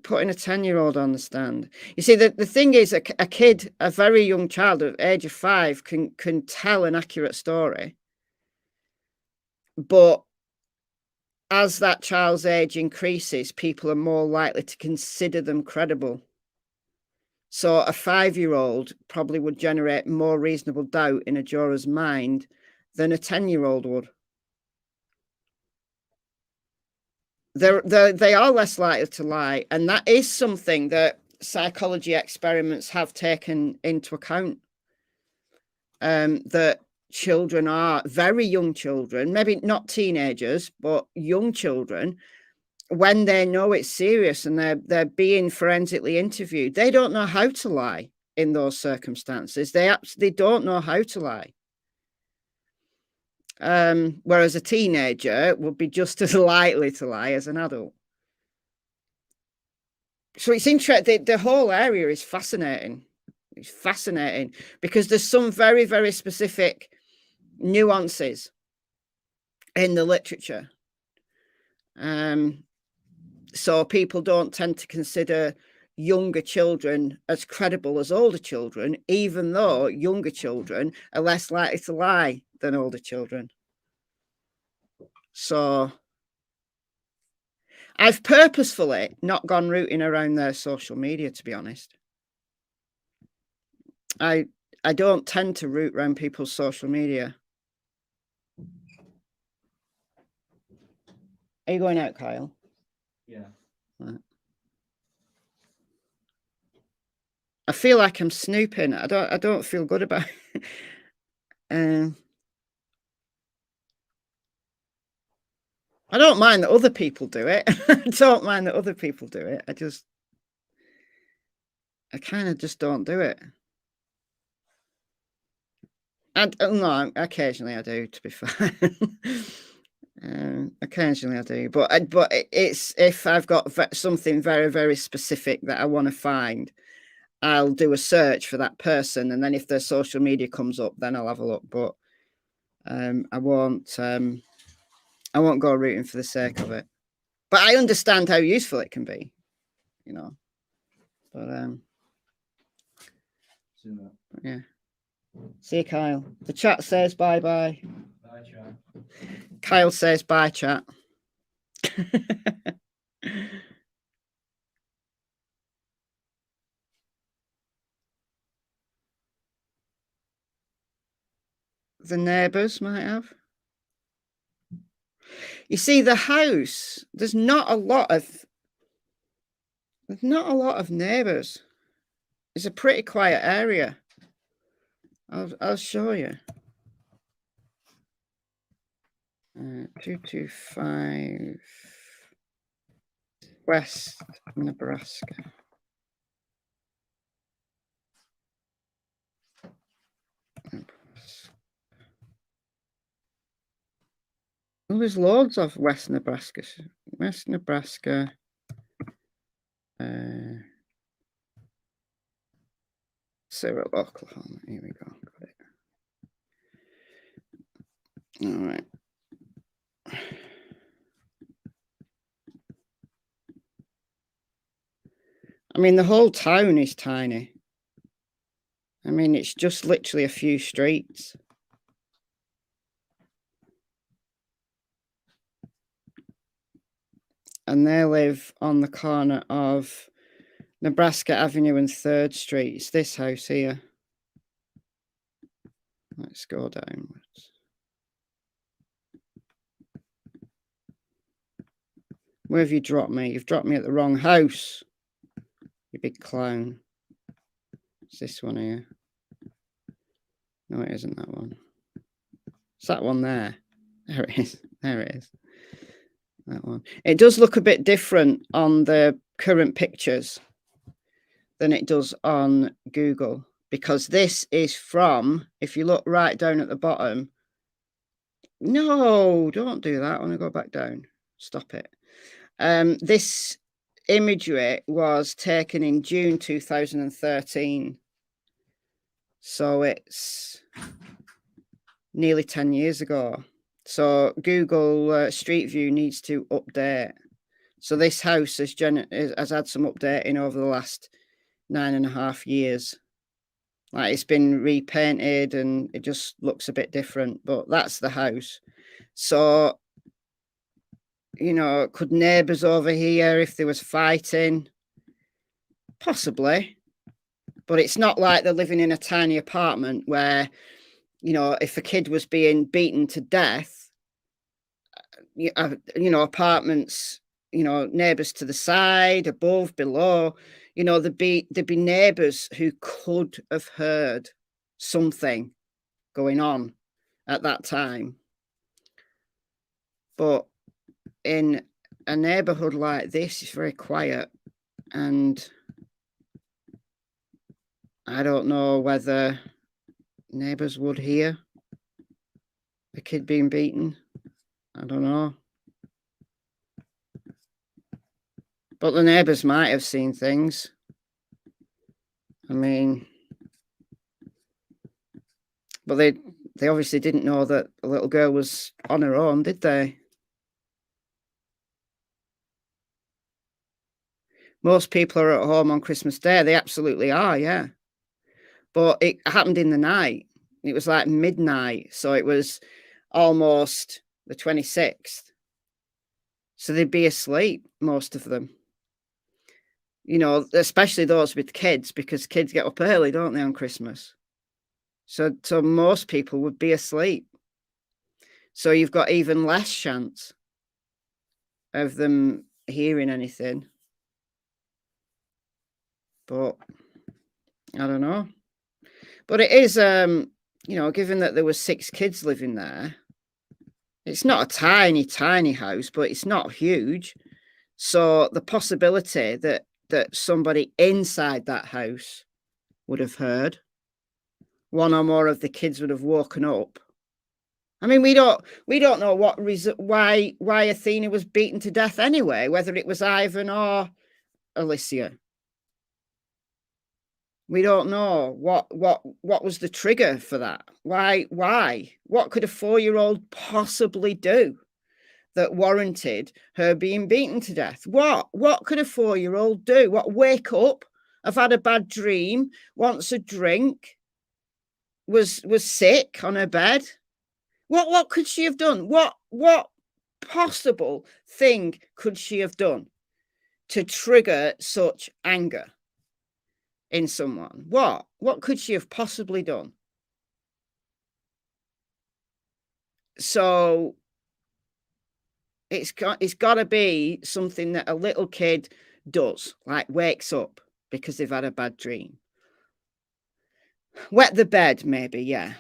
putting a 10-year-old on the stand. You see, the thing is, a kid, a very young child at the age of 5 can tell an accurate story, but as that child's age increases, people are more likely to consider them credible. So a 5-year-old probably would generate more reasonable doubt in a juror's mind than a 10-year-old would. They are less likely to lie, and that is something that psychology experiments have taken into account. That children are very young children, maybe not teenagers, but young children, when they know it's serious and they're being forensically interviewed, they don't know how to lie in those circumstances. They absolutely don't know how to lie. Whereas a teenager would be just as likely to lie as an adult. So it's interesting. The whole area is fascinating. It's fascinating because there's some very, very specific nuances in the literature. So people don't tend to consider younger children as credible as older children, even though younger children are less likely to lie than older children. So I've purposefully not gone rooting around their social media, to be honest. I don't tend to root around people's social media. Are you going out, Kyle? Yeah. Right. I feel like I'm snooping. I don't feel good about it. I don't mind that other people do it. I don't mind that other people do it. I just I kind of just don't do it. And no, occasionally I do, to be fair. Occasionally I do, but it's if I've got something very, very specific that I want to find, I'll do a search for that person, and then if their social media comes up, then I'll have a look. But I won't go rooting for the sake of it. But I understand how useful it can be, you know. But yeah. See you, Kyle. The chat says bye-bye. Bye, chat. Kyle says bye, chat. The neighbours might have. You see, the house, there's not a lot of neighbours. It's a pretty quiet area. I'll show you. 225 West Nebraska. Well, there's loads of West Nebraska. West Nebraska. Cyril, Oklahoma. Here we go. Got it. All right. I mean, the whole town is tiny. I mean, it's just literally a few streets. And they live on the corner of Nebraska Avenue and 3rd Street. It's this house here. Let's go downwards. Where have you dropped me? You've dropped me at the wrong house, you big clown. It's this one here. No, it isn't that one. It's that one there. There it is. There it is. That one. It does look a bit different on the current pictures than it does on Google, because this is from, if you look right down at the bottom. No, don't do that. I want to go back down. Stop it. This imagery was taken in June 2013. So it's nearly 10 years ago. So Google Street View needs to update. So this house has had some updating over the last 9.5 years. Like, it's been repainted and it just looks a bit different, but that's the house. So, you know, could neighbours overhear if there was fighting? Possibly. But it's not like they're living in a tiny apartment where, you know, if a kid was being beaten to death, you know, apartments, you know, neighbours to the side, above, below, you know, there'd be neighbours who could have heard something going on at that time. But in a neighbourhood like this, it's very quiet, and I don't know whether neighbours would hear a kid being beaten. I don't know. But the neighbours might have seen things. I mean, but they obviously didn't know that a little girl was on her own, did they? Most people are at home on Christmas Day. They absolutely are, yeah. But it happened in the night. It was like midnight. So it was almost the 26th. So they'd be asleep, most of them. You know, especially those with kids, because kids get up early, don't they, on Christmas? So most people would be asleep. So you've got even less chance of them hearing anything. But I don't know. But it is, you know, given that there were 6 kids living there, it's not a tiny, tiny house, but it's not huge. So the possibility that that somebody inside that house would have heard. One or more of the kids would have woken up. I mean, we don't know what reason why Athena was beaten to death anyway, whether it was Ivan or Alicia. We don't know what was the trigger for that. Why? What could a 4-year-old possibly do that warranted her being beaten to death? What could a 4-year-old do? What, wake up, have had a bad dream, wants a drink, was sick on her bed? What could she have done? What possible thing could she have done to trigger such anger in someone? What could she have possibly done? So it's got to be something that a little kid does, like wakes up because they've had a bad dream. Wet the bed, maybe, yeah.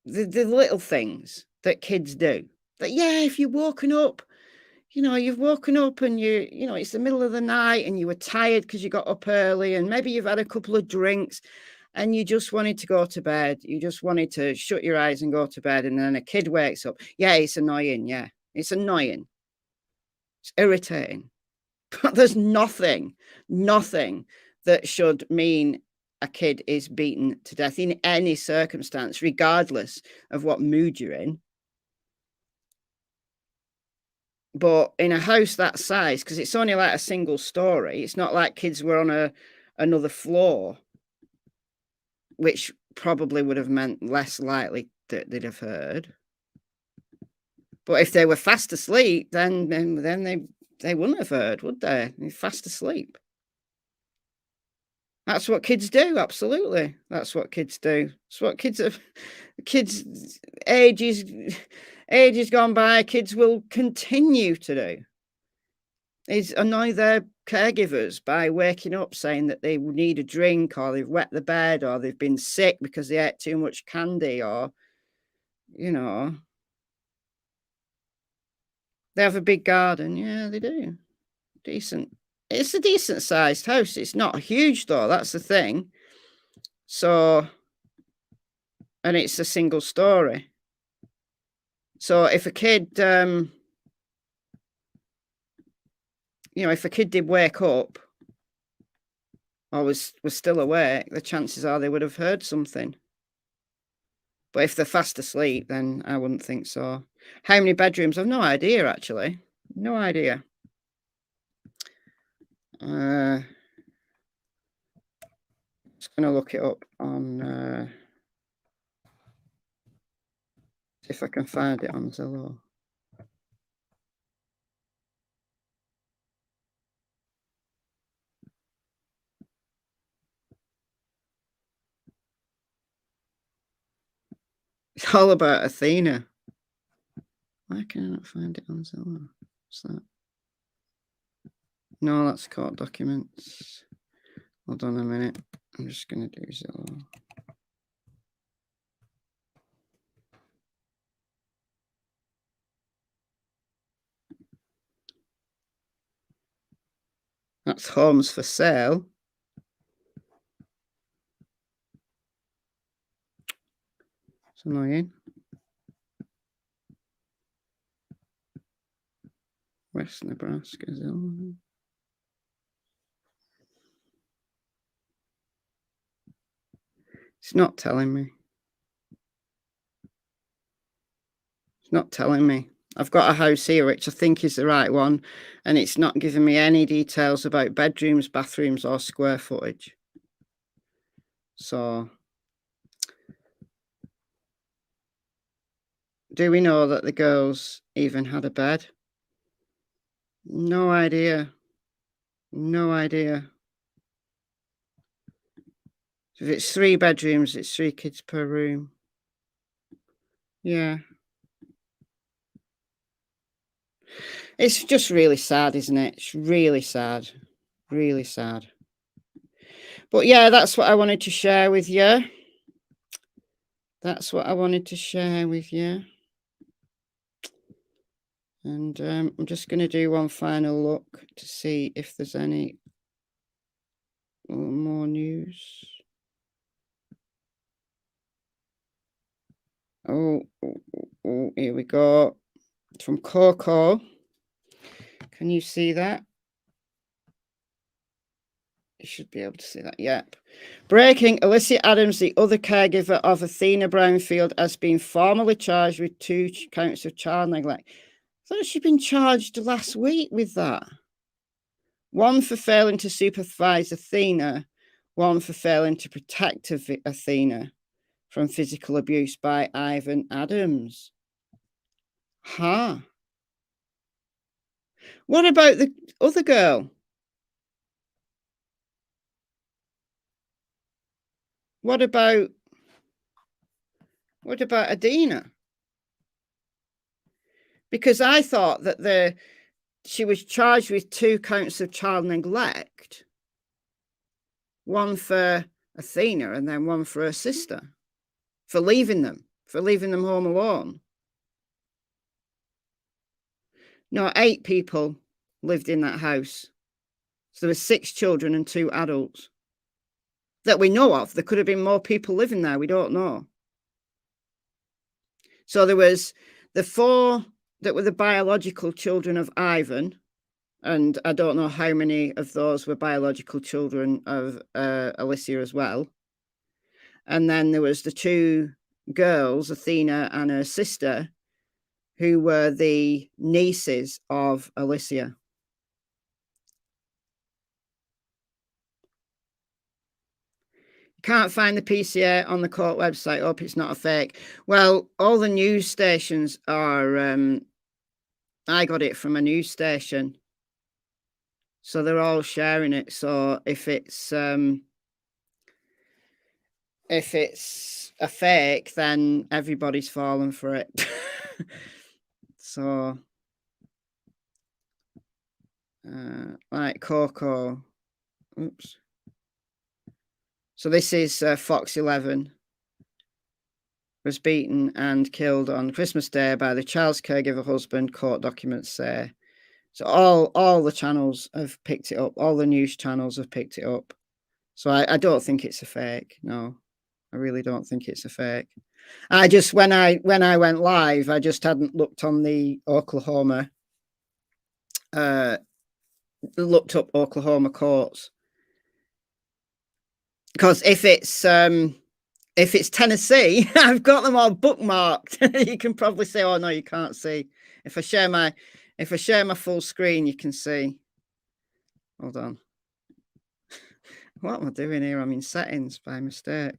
The little things that kids do. That, yeah, if you've woken up, you've woken up and it's the middle of the night and you were tired because you got up early and maybe you've had a couple of drinks and you just wanted to go to bed. You just wanted to shut your eyes and go to bed, and then a kid wakes up. Yeah, it's annoying. Yeah, it's annoying. It's irritating. But there's nothing that should mean a kid is beaten to death in any circumstance, regardless of what mood you're in. But in a house that size, because it's only like a single story, it's not like kids were on another floor, which probably would have meant less likely that they'd have heard. But if they were fast asleep, then they wouldn't have heard, would they? They're fast asleep. That's what kids do. Absolutely, that's what kids do. It's what kids ages gone by, kids will continue to do, is annoy their caregivers by waking up saying that they need a drink, or they've wet the bed, or they've been sick because they ate too much candy, or they have a big garden. Yeah, they do. Decent. It's a decent sized house. It's not huge though, that's the thing. So, and it's a single story. So if a kid if a kid did wake up or was still awake, the chances are they would have heard something. But if they're fast asleep, then I wouldn't think so. How many bedrooms? I've no idea, actually. No idea. Just going to look it up on... see if I can find it on Zillow. It's all about Athena. Why can I not find it on Zillow? What's that? No, that's court documents. Hold on a minute. I'm just going to do Zillow. That's homes for sale. It's annoying. West Nebraska, Zillow. It's not telling me. It's not telling me. I've got a house here which I think is the right one, and it's not giving me any details about bedrooms, bathrooms, or square footage. So, do we know that the girls even had a bed? No idea. No idea. If it's 3 bedrooms, it's 3 kids per room. Yeah. It's just really sad, isn't it? It's really sad. Really sad. But yeah, that's what I wanted to share with you. That's what I wanted to share with you. And I'm just going to do one final look to see if there's any more news. Oh, here we go. It's from Coco. Can you see that? You should be able to see that. Yep. Breaking. Alicia Adams, the other caregiver of Athena Brownfield, has been formally charged with 2 counts of child neglect. I thought she'd been charged last week with that. 1 for failing to supervise Athena, 1 for failing to protect Athena from physical abuse by Ivan Adams. Huh. What about the other girl? What about Adina? Because I thought that she was charged with 2 counts of child neglect, 1 for Athena and then 1 for her sister, for leaving them home alone. No, 8 people lived in that house. So there were 6 children and 2 adults that we know of. There could have been more people living there. We don't know. So there was the 4 that were the biological children of Ivan, and I don't know how many of those were biological children of Alicia as well. And then there was the 2 girls, Athena and her sister, who were the nieces of Alicia. Can't find the PCA on the court website. Hope it's not a fake. Well, all the news stations are... I got it from a news station. So they're all sharing it. So if it's a fake, then everybody's fallen for it. So, like Coco. Oops. So this is Fox 11. Was beaten and killed on Christmas Day by the child's caregiver husband, court documents say. So all the channels have picked it up. All the news channels have picked it up. So I don't think it's a fake. No, I really don't think it's a fake. I just, when I went live, I just hadn't looked on the Oklahoma, looked up Oklahoma courts. Because if it's Tennessee, I've got them all bookmarked. You can probably say, oh no, you can't see. If I share my full screen, you can see. Hold on. What am I doing here? I'm in settings by mistake.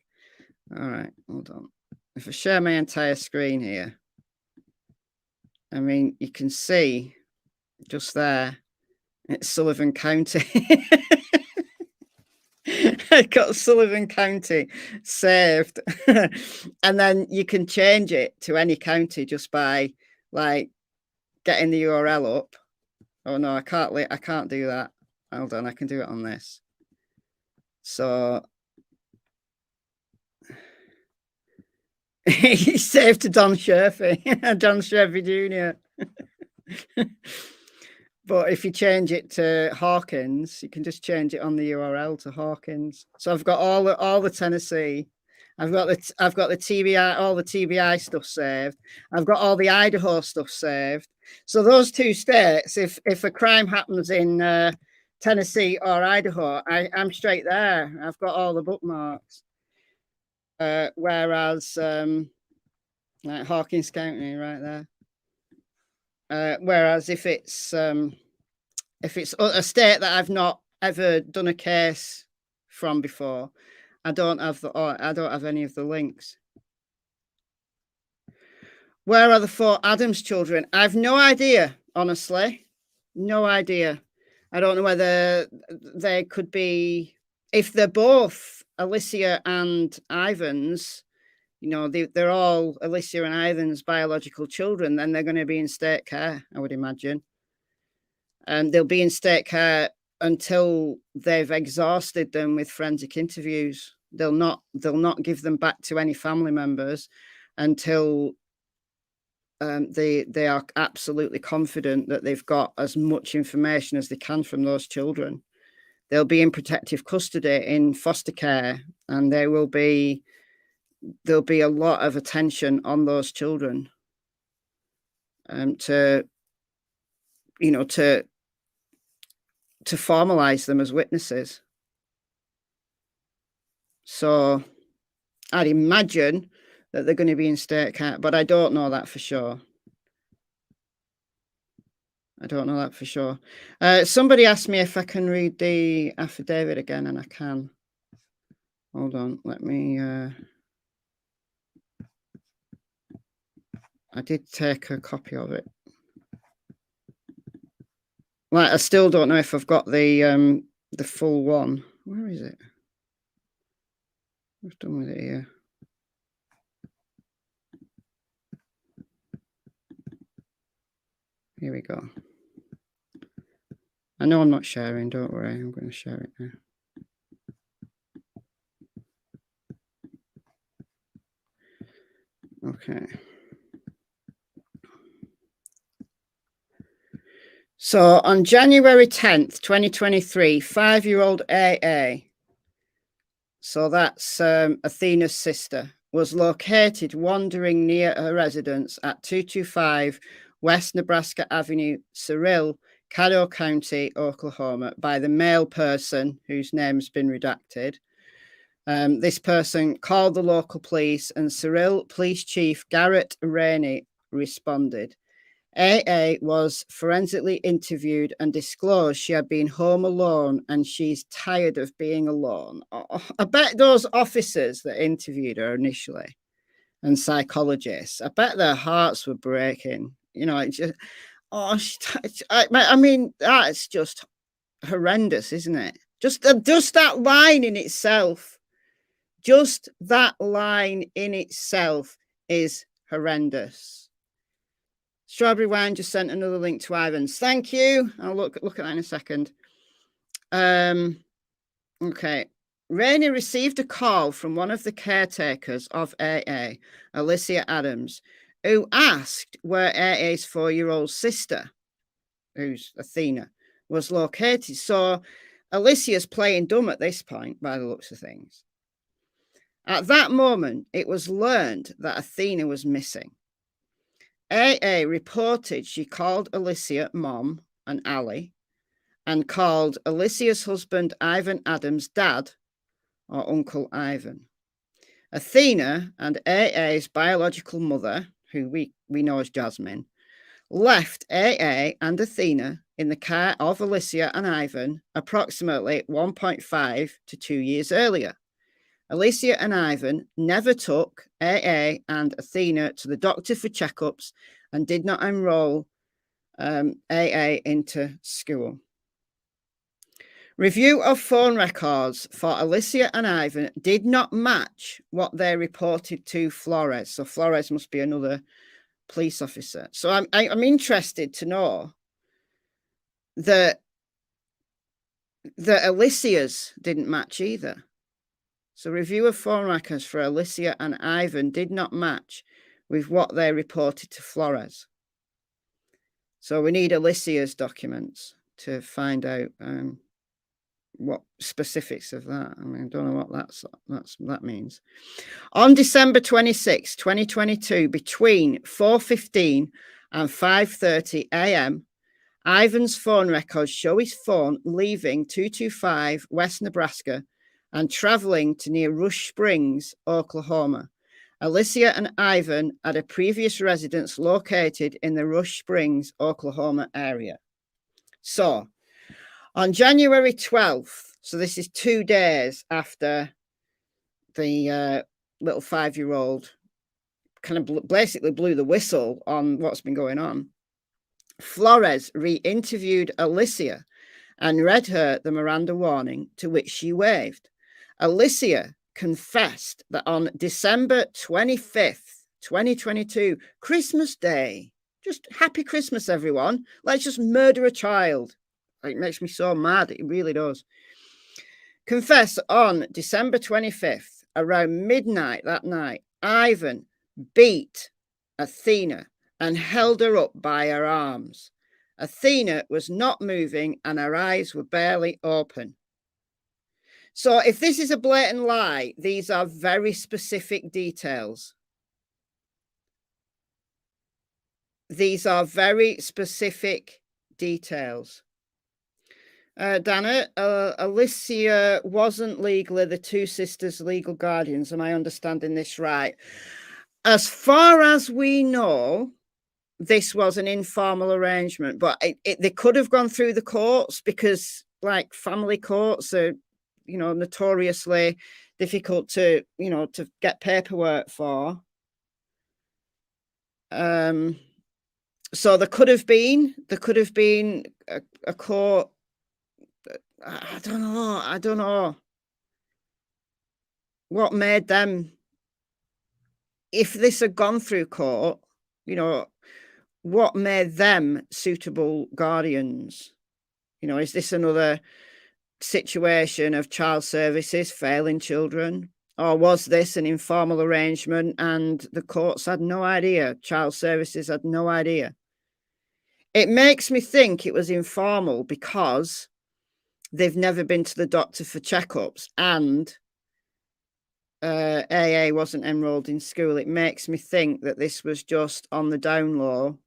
All right, hold on. If I share my entire screen here, I mean, you can see just there, it's Sullivan County. I got Sullivan County saved. And then you can change it to any county just by like getting the URL up. Oh no, I can't do that. Hold on, I can do it on this. So he's saved to Don Sherfy, Don Sherfy Jr. But if you change it to Hawkins, you can just change it on the URL to Hawkins. So I've got all the Tennessee. I've got the TBI, all the TBI stuff saved. I've got all the Idaho stuff saved. So those 2 states, if a crime happens in Tennessee or Idaho, I'm straight there. I've got all the bookmarks. Whereas like Hawkins County right there. Whereas if it's a state that I've not ever done a case from before, I don't have any of the links. Where are the 4 Adams children? I've no idea, honestly. No idea. I don't know whether they could be, if they're both Alicia and Ivan's, you know, they're all Alicia and Ivan's biological children, then they're going to be in state care, I would imagine. And they'll be in state care until they've exhausted them with forensic interviews. They'll not give them back to any family members until they are absolutely confident that they've got as much information as they can from those children. They'll be in protective custody in foster care, and there'll be a lot of attention on those children to formalize them as witnesses. So I'd imagine that they're going to be in state care, but I don't know that for sure. Somebody asked me if I can read the affidavit again, and I can. Hold on, let me... I did take a copy of it. Like, I still don't know if I've got the full one. Where is it? What's done with it here? Here we go. I know I'm not sharing, don't worry. I'm going to share it now. Okay. So on January 10th, 2023, 5-year-old AA, so that's Athena's sister, was located wandering near her residence at 225 West Nebraska Avenue, Cyril, Caddo County, Oklahoma, by the male person whose name's been redacted. This person called the local police, and Cyril Police Chief Garrett Rainey responded. AA was forensically interviewed and disclosed she had been home alone and she's tired of being alone. Oh, I bet those officers that interviewed her initially and psychologists, I bet their hearts were breaking. You know, it just, I mean, that's just horrendous, isn't it? Just that line in itself. Just that line in itself is horrendous. Strawberry Wine just sent another link to Ivan's. Thank you. I'll look at that in a second. Okay. Rainey received a call from one of the caretakers of AA, Alicia Adams, who asked where AA's 4-year-old sister, who's Athena, was located. So Alicia's playing dumb at this point, by the looks of things. At that moment, it was learned that Athena was missing. AA reported she called Alicia Mom and Ali, and called Alicia's husband Ivan Adams Dad, or Uncle Ivan. Athena and AA's biological mother, who we know as Jasmine, left AA and Athena in the care of Alicia and Ivan approximately 1.5 to 2 years earlier. Alicia and Ivan never took AA and Athena to the doctor for checkups and did not enroll AA into school. Review of phone records for Alicia and Ivan did not match what they reported to Flores. So Flores must be another police officer. So I'm interested to know that Alicia's didn't match either. So review of phone records for Alicia and Ivan did not match with what they reported to Flores. So we need Alicia's documents to find out what specifics of that. I mean, I don't know what that means. On December 26, 2022, between 4:15 and 5:30 a.m., Ivan's phone records show his phone leaving 225 West Nebraska and traveling to near Rush Springs, Oklahoma. Alicia and Ivan had a previous residence located in the Rush Springs, Oklahoma area. So, on January 12th, so this is 2 days after the little 5-year-old kind of basically blew the whistle on what's been going on, Flores re-interviewed Alicia and read her the Miranda warning, to which she waved. Alicia confessed that on December 25th, 2022, Christmas Day, just happy Christmas, everyone. Let's just murder a child. It makes me so mad. It really does. Confess on December 25th, around midnight that night, Ivan beat Athena and held her up by her arms. Athena was not moving and her eyes were barely open. So if this is a blatant lie, these are very specific details. These are very specific details. Dana, Alicia wasn't legally the two sisters' legal guardians. Am I understanding this right? As far as we know, this was an informal arrangement, but they could have gone through the courts because, like, family courts are, you know, notoriously difficult to, you know, to get paperwork for. So there could have been a court. I don't know what made them, if this had gone through court, you know, what made them suitable guardians? You know, is this another situation of child services failing children? Or was this an informal arrangement and the courts had no idea? Child services had no idea. It makes me think it was informal because they've never been to the doctor for checkups and AA wasn't enrolled in school. It makes me think that this was just on the down low,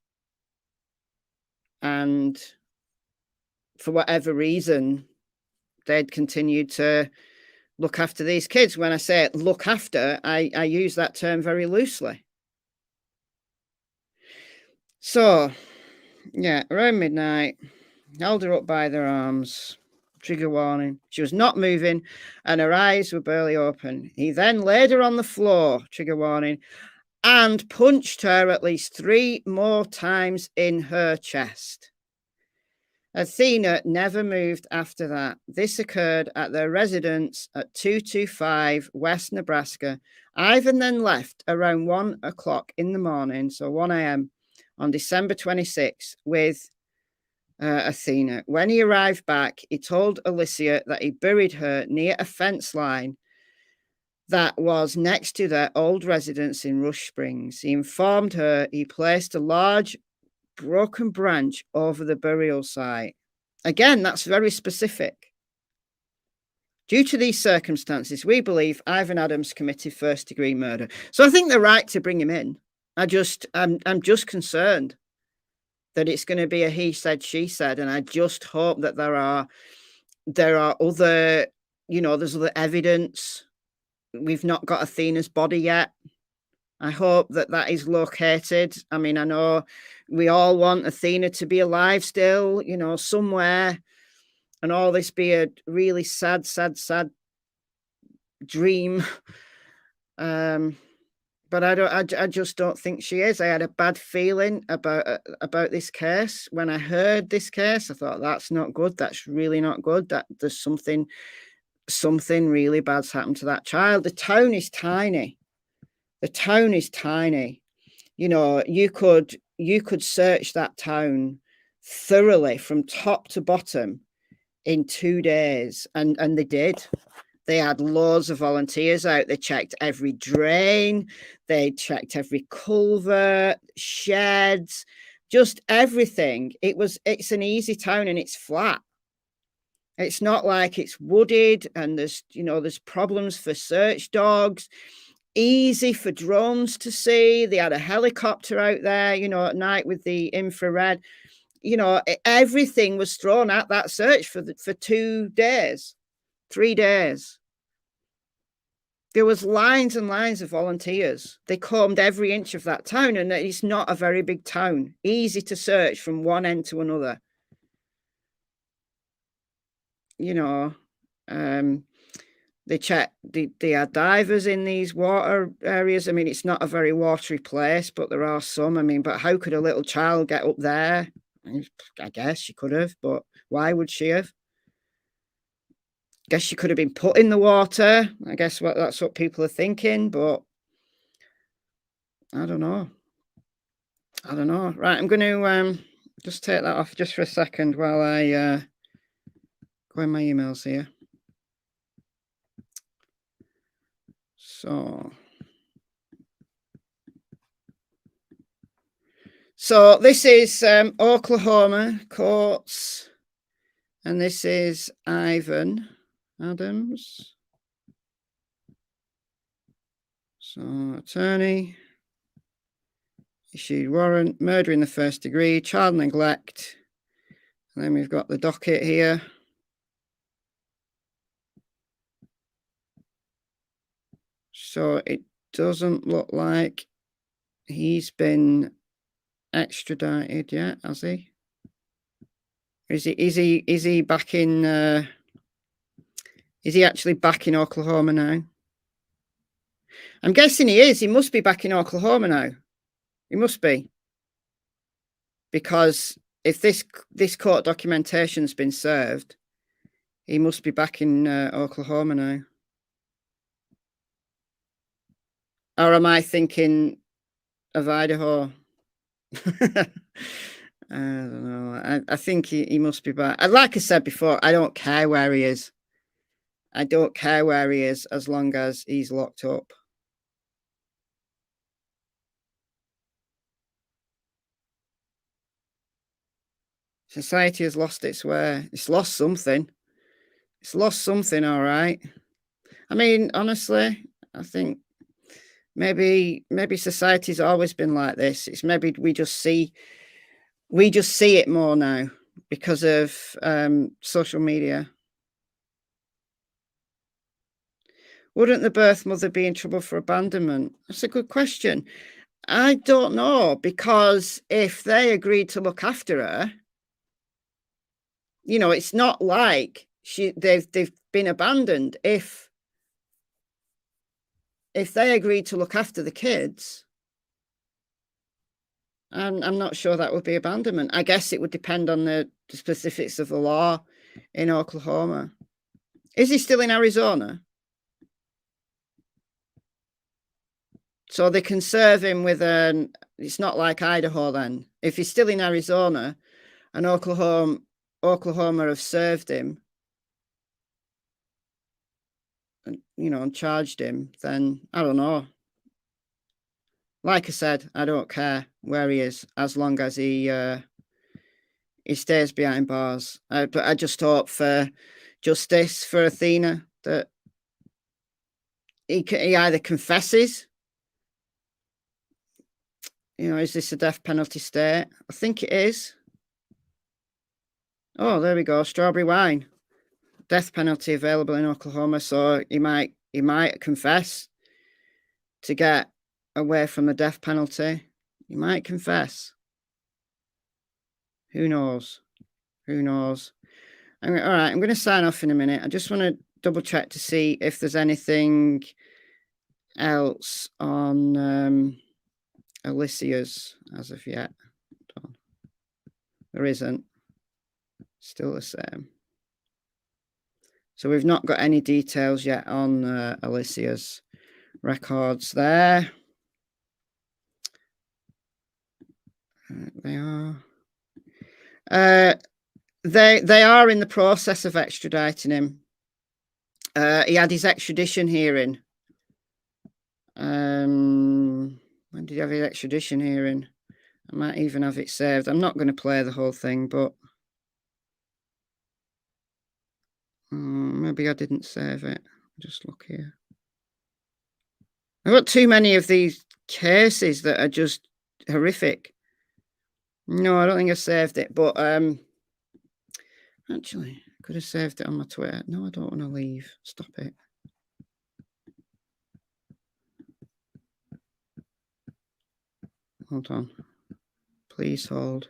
and for whatever reason, they'd continued to look after these kids. When I say look after, I use that term very loosely. So, yeah, around midnight, held her up by their arms. Trigger warning. She was not moving and her eyes were barely open. He then laid her on the floor, trigger warning, and punched her at least 3 more times in her chest. Athena never moved after that. This occurred at their residence at 225 West Nebraska. Ivan then left around 1 o'clock in the morning, so 1 a.m. on December 26th with Athena. When he arrived back, he told Alicia that he buried her near a fence line that was next to their old residence in Rush Springs. He informed her he placed a large broken branch over the burial site. Again, that's very specific. Due to these circumstances, we believe Ivan Adams committed first-degree murder. So I think they're right to bring him in. I'm just concerned that it's going to be a he said, she said, and I just hope that there are other, you know, there's other evidence. We've not got Athena's body yet. I hope that is located. I mean, I know we all want Athena to be alive still, you know, somewhere, and all this be a really sad dream. But I just don't think she is. I had a bad feeling about this case. When I heard this case, I thought, that's not good. That's really not good. That there's something really bad's happened to that child. The town is tiny. The town is tiny. You know, you could search that town thoroughly from top to bottom in 2 days, and they did. They had loads of volunteers out. They checked every drain. They checked every culvert, sheds, just everything. It's an easy town and it's flat. It's not like it's wooded and there's problems for search dogs. Easy for drones to see. They had a helicopter out there, you know, at night with the infrared. You know, everything was thrown at that search for 2 days. 3 days. There was lines and lines of volunteers. They combed every inch of that town, and it's not a very big town. Easy to search from one end to another. You know, they checked. They had divers in these water areas. I mean, it's not a very watery place, but there are some. I mean, but how could a little child get up there? I guess she could have, but why would she have? Guess she could have been put in the water. I guess that's what people are thinking, but I don't know. Right, I'm going to just take that off just for a second while I go in my emails here. So So this is Oklahoma courts, and this is Ivan Adams. So attorney, issued warrant, murder in the first degree, child neglect. And then we've got the docket here. So it doesn't look like he's been extradited yet, has he? Is he back in is he actually back in Oklahoma now? I'm guessing he is. He must be back in Oklahoma now. He must be. Because if this court documentation's been served, he must be back in Oklahoma now. Or am I thinking of Idaho? I don't know. I think he must be back. Like I said before, I don't care where he is. I don't care where he is as long as he's locked up. Society has lost its way. It's lost something. It's lost something, all right. I mean, honestly, I think maybe society's always been like this. It's maybe we just see it more now because of social media. Wouldn't the birth mother be in trouble for abandonment? That's a good question. I don't know, because if they agreed to look after her, you know, it's not like they've been abandoned. If they agreed to look after the kids, I'm not sure that would be abandonment. I guess it would depend on the specifics of the law in Oklahoma. Is he still in Arizona? So they can serve him with it's not like Idaho then. If he's still in Arizona and Oklahoma have served him and, you know, and charged him, then I don't know. Like I said, I don't care where he is as long as he stays behind bars. But I just hope for justice for Athena, that he either confesses. You know, is this a death penalty state? I think it is. Oh, there we go. Strawberry wine. Death penalty available in Oklahoma. So he might confess to get away from the death penalty. He might confess. Who knows? Who knows? All right, I'm going to sign off in a minute. I just want to double check to see if there's anything else on Alicia's as of yet. There isn't. Still the same. So we've not got any details yet on Alicia's records there. They are. They are in the process of extraditing him. He had his extradition hearing. When did he have his extradition hearing? I might even have it saved. I'm not going to play the whole thing, but maybe I didn't save it. Just look here. I've got too many of these cases that are just horrific. No, I don't think I saved it, but actually, I could have saved it on my Twitter. No, I don't want to leave. Stop it. Hold on. Please hold.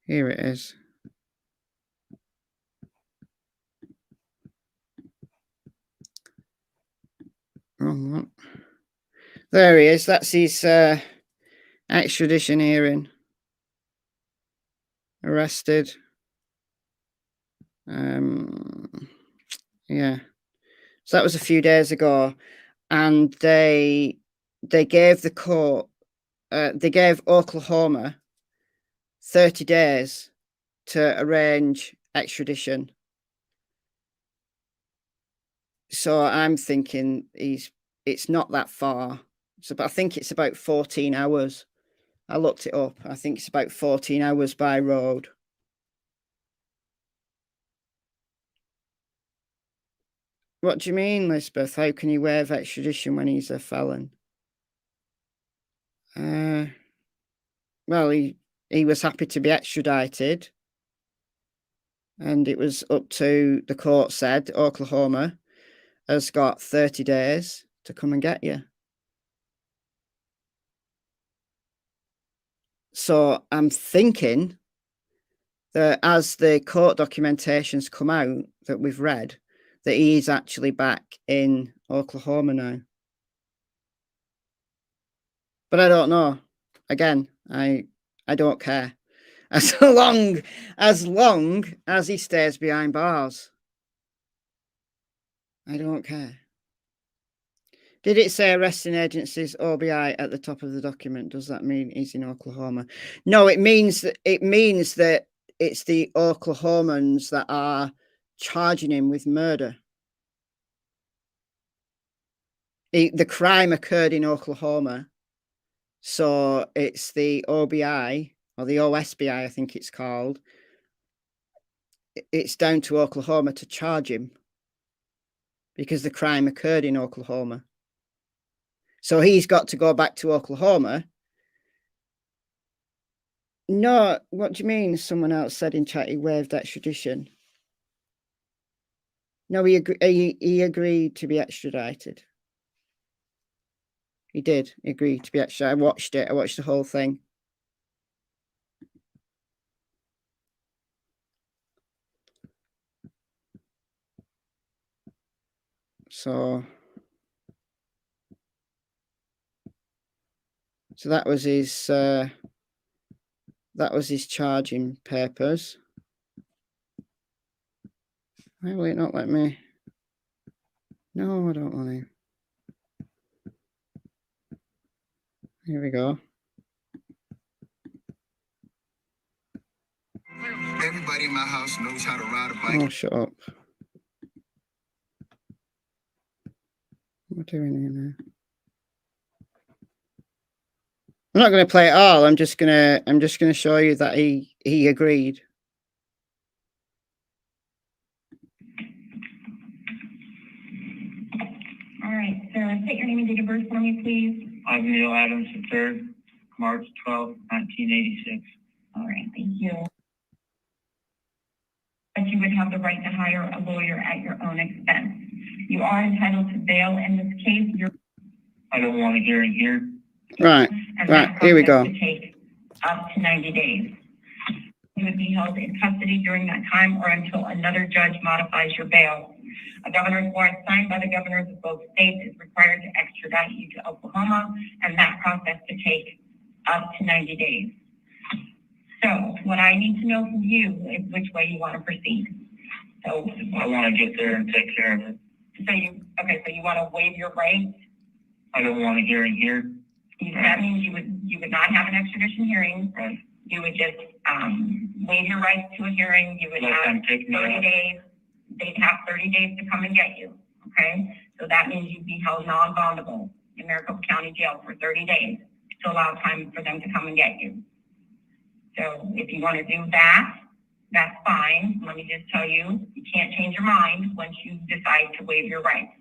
Here it is. Wrong one. There he is. That's his extradition hearing. Arrested. Yeah. So that was a few days ago, and they gave the court, they gave Oklahoma 30 days to arrange extradition. So I'm thinking it's not that far. So, but I think it's about 14 hours I looked it up. I think it's about 14 hours by road. What do you mean, Lisbeth? How can he waive extradition when he's a felon? Well, he was happy to be extradited. And it was up to, the court said, Oklahoma has got 30 days to come and get you. So I'm thinking that as the court documentations come out that we've read, that he is actually back in Oklahoma now. But I don't know. Again, I don't care. As long as he stays behind bars, I don't care. Did it say arresting agencies OBI at the top of the document? Does that mean he's in Oklahoma? No, it means that it's the Oklahomans that are charging him with murder. The crime occurred in Oklahoma, so it's the OBI or the OSBI, I think it's called. It's down to Oklahoma to charge him because the crime occurred in Oklahoma. So he's got to go back to Oklahoma. No, what do you mean? Someone else said in chat he waived extradition. No, he agreed to be extradited. He did agree to be extradited. I watched it. I watched the whole thing. So that was his charging papers. Why will it not let me? No, I don't want to. Here we go. Everybody in my house knows how to ride a bike. Oh, shut up. What am I doing here now? I'm not going to play it all. I'm just gonna show you that he agreed. All right, sir. State your name and date of birth for me, please. I'm Neil Adams III, March 12, 1986. All right, thank you. That you would have the right to hire a lawyer at your own expense. You are entitled to bail in this case. I don't want a hearing here. Right, here we go. Would take up to 90 days. You would be held in custody during that time or until another judge modifies your bail. A governor's warrant signed by the governors of both states is required to extradite you to Oklahoma, and that process could take up to 90 days. So what I need to know from you is which way you want to proceed. So I want to get there and take care of it. So you want to waive your rights? I don't want a hearing here. That means you would not have an extradition hearing. Right. You would just waive your rights to a hearing. You would have 30 days. They'd have 30 days to come and get you. Okay? So that means you'd be held non-bondable in Maricopa County Jail for 30 days to allow time for them to come and get you. So if you want to do that, that's fine. Let me just tell you, you can't change your mind once you decide to waive your rights.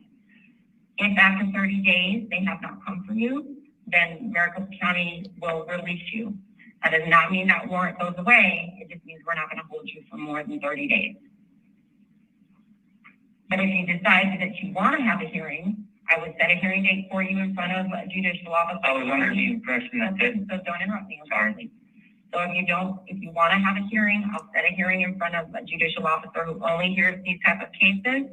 If after 30 days they have not come for you, then Maricopa County will release you. That does not mean that warrant goes away. It just means we're not going to hold you for more than 30 days. But if you decide that you want to have a hearing, I would set a hearing date for you in front of a judicial officer. I was under the impression that So don't interrupt me, Charlie. So if you want to have a hearing, I'll set a hearing in front of a judicial officer who only hears these type of cases.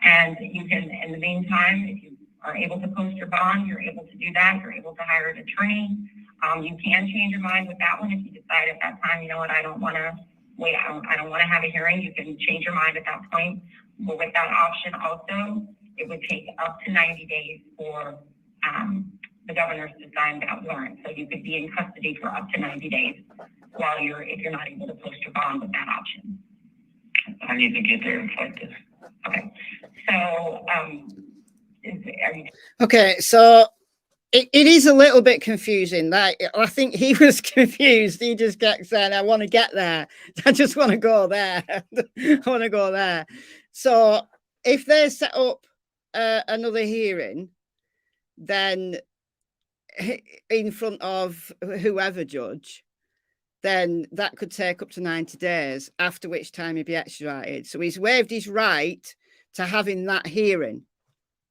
And you can, in the meantime, if you are able to post your bond, you're able to do that. You're able to hire an attorney. You can change your mind with that one if you decide at that time, you know what, I don't want to wait. I don't want to have a hearing. You can change your mind at that point. But with that option also, it would take up to 90 days for the governors to sign that warrant. So you could be in custody for up to 90 days if you're not able to post your bond with that option. I need to get there and fight this. Okay. So, okay, so it is a little bit confusing. That I think he was confused. He just kept saying, I want to get there. I just want to go there. I want to go there. So if they set up another hearing, then in front of whoever judge, then that could take up to 90 days, after which time he'd be extradited. So he's waived his right to having that hearing.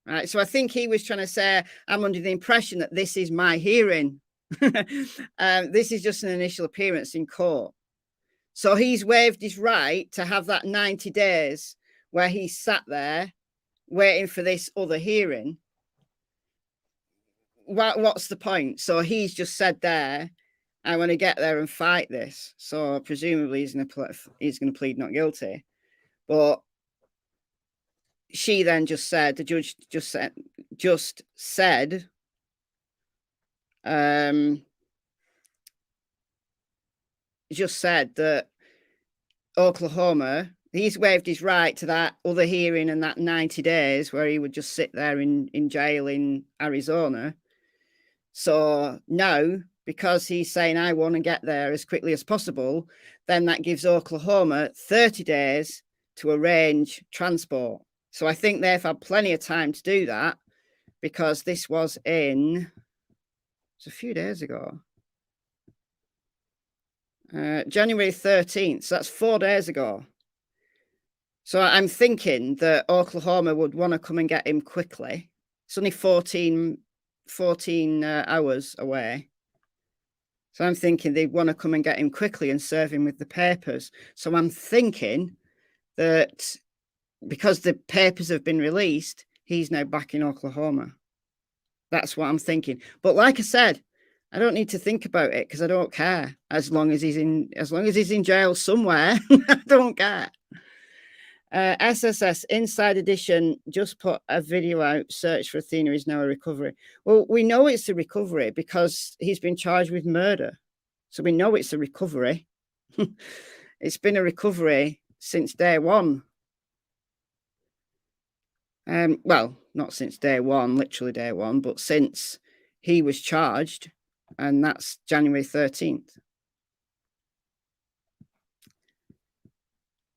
Right. So I think he was trying to say, I'm under the impression that this is my hearing. This is just an initial appearance in court. So he's waived his right to have that 90 days where he sat there waiting for this other hearing. What's the point? So he's just said there, I want to get there and fight this. So presumably he's going to plead not guilty. But she then just said, the judge just said that Oklahoma, he's waived his right to that other hearing and that 90 days where he would just sit there in jail in Arizona. So now, because he's saying, I want to get there as quickly as possible, then that gives Oklahoma 30 days to arrange transport. So I think they've had plenty of time to do that, because this was a few days ago. January 13th. So that's 4 days ago. So I'm thinking that Oklahoma would want to come and get him quickly. It's only 14 hours away. So I'm thinking they'd want to come and get him quickly and serve him with the papers. So I'm thinking that because the papers have been released, he's now back in Oklahoma. That's what I'm thinking. But like I said, I don't need to think about it because I don't care. As long as he's in jail somewhere, I don't care. SSS Inside Edition just put a video out. Search for Athena is now a recovery. Well, we know it's a recovery because he's been charged with murder. So we know it's a recovery. It's been a recovery since day one. Well, not since day one, literally day one, but since he was charged, and that's January 13th.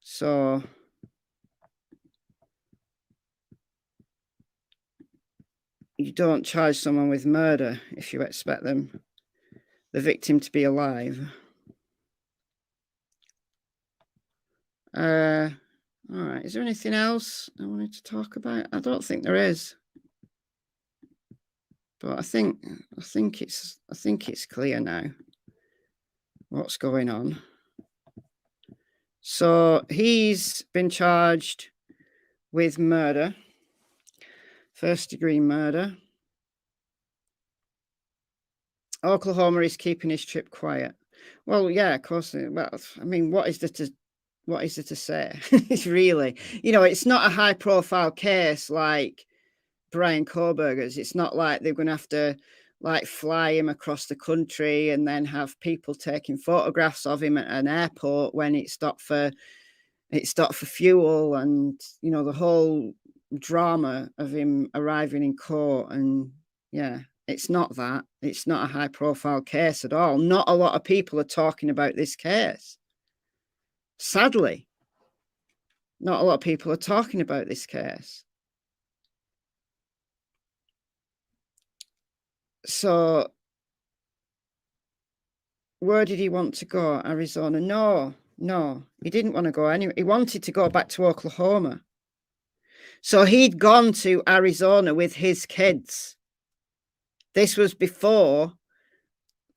So you don't charge someone with murder if you expect the victim to be alive. All right. Is there anything else I wanted to talk about? I don't think there is. But I think it's clear now what's going on. So he's been charged with murder, first-degree murder. Oklahoma is keeping his trip quiet. Well, yeah, of course. Well, I mean, what is there to say? It's really, it's not a high-profile case like Brian Koberger's. It's not like they're going to have to fly him across the country and then have people taking photographs of him at an airport when it stopped for fuel, and the whole drama of him arriving in court. And yeah, it's not that. It's not a high profile case at all. Not a lot of people are talking about this case. Sadly, not a lot of people are talking about this case. So where did he want to go? Arizona? No, he didn't want to go anywhere. He wanted to go back to Oklahoma. So he'd gone to Arizona with his kids. This was before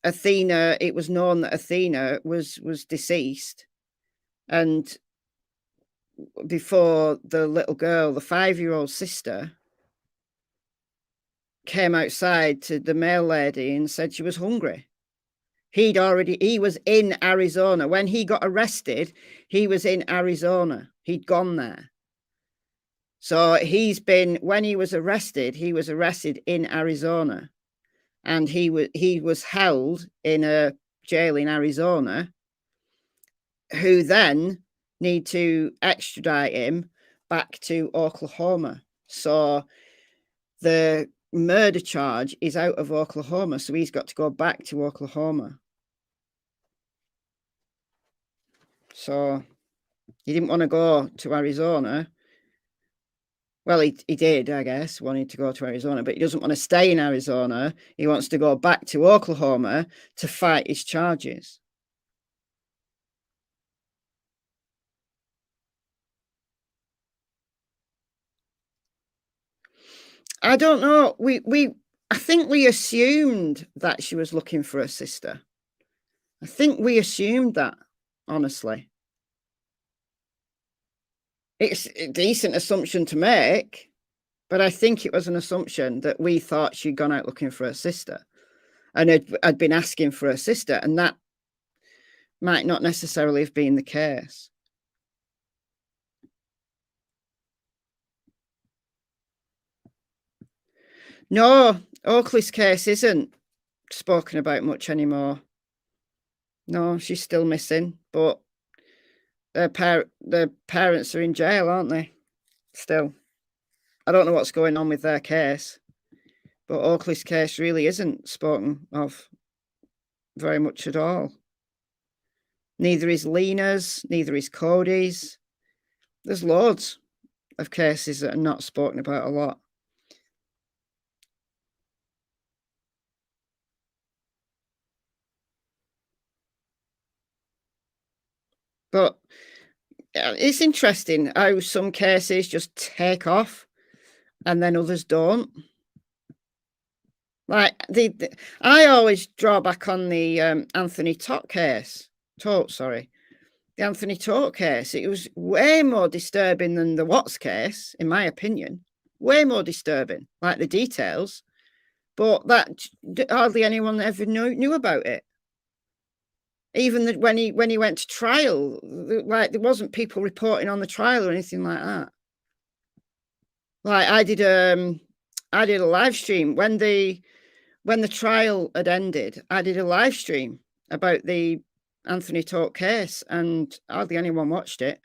Athena. It was known that Athena was deceased, and before the little girl, the 5-year-old sister, came outside to the mail lady and said she was hungry. He was in Arizona. When he got arrested, he was in Arizona. He'd gone there. So when he was arrested in Arizona, and he was held in a jail in Arizona, who then need to extradite him back to Oklahoma. So the murder charge is out of Oklahoma, so he's got to go back to Oklahoma. So he didn't want to go to Arizona. Well, he did, I guess, wanted to go to Arizona, but he doesn't want to stay in Arizona. He wants to go back to Oklahoma to fight his charges. I don't know. I think we assumed that she was looking for her sister. I think we assumed that, honestly. It's a decent assumption to make, but I think it was an assumption that we thought she'd gone out looking for her sister and had been asking for her sister, and that might not necessarily have been the case. No, Oakley's case isn't spoken about much anymore. No, she's still missing, but their parents are in jail, aren't they? Still. I don't know what's going on with their case, but Oakley's case really isn't spoken of very much at all. Neither is Lena's, neither is Cody's. There's loads of cases that are not spoken about a lot. But it's interesting how some cases just take off and then others don't. Like I always draw back on the Anthony Todt case. The Anthony Todt case. It was way more disturbing than the Watts case, in my opinion. Way more disturbing, like the details. But that hardly anyone ever knew about it. Even when he went to trial, like there wasn't people reporting on the trial or anything like that. Like I did a live stream when the trial had ended. I did a live stream about the Anthony Todt case, and hardly anyone watched it.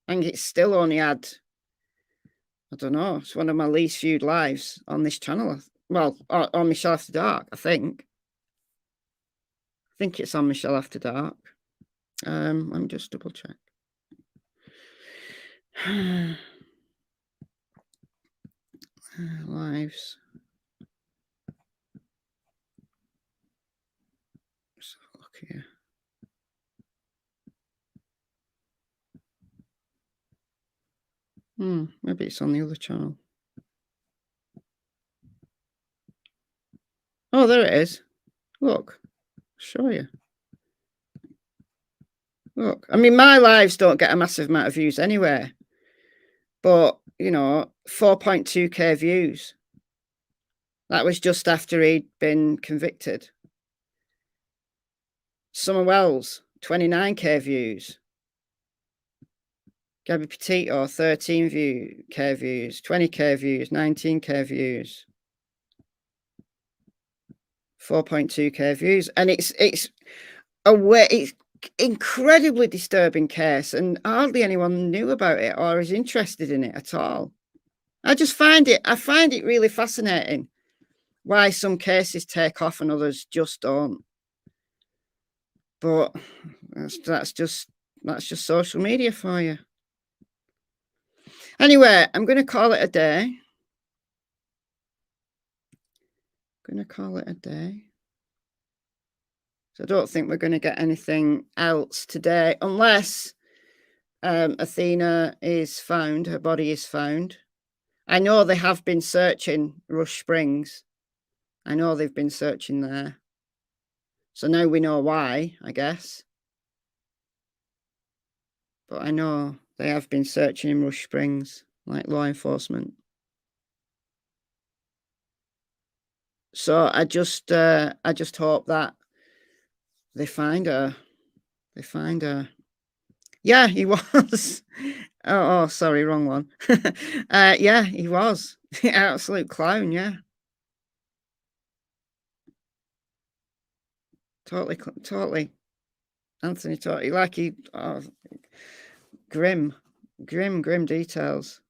And it still only had, I don't know, it's one of my least viewed lives on this channel. Well, on MichelleAfterDark, I think. I think it's on MichelleAfterDark. Let me just double check. Lives. Let's have a look here. Maybe it's on the other channel. Oh, there it is. Look, I'll show you. Look, I mean, my lives don't get a massive amount of views anywhere, but you know, 4.2k views. That was just after he'd been convicted. Summer Wells, 29k views. Gabby Petito, 13k views, 20k views, 19k views, 4.2k views, and it's incredibly disturbing case, and hardly anyone knew about it or is interested in it at all. I find it really fascinating why some cases take off and others just don't. But that's just social media for you. Anyway, I'm going to call it a day. So I don't think we're going to get anything else today, unless Athena is found, her body is found. I know they have been searching Rush Springs. I know they've been searching there. So now we know why, I guess. But I know they have been searching in Rush Springs, like law enforcement. So I just hope that they find her. Yeah, he was. Oh, sorry, wrong one. Yeah, he was. Absolute clown, yeah. Totally. Anthony Todt, like he, grim details.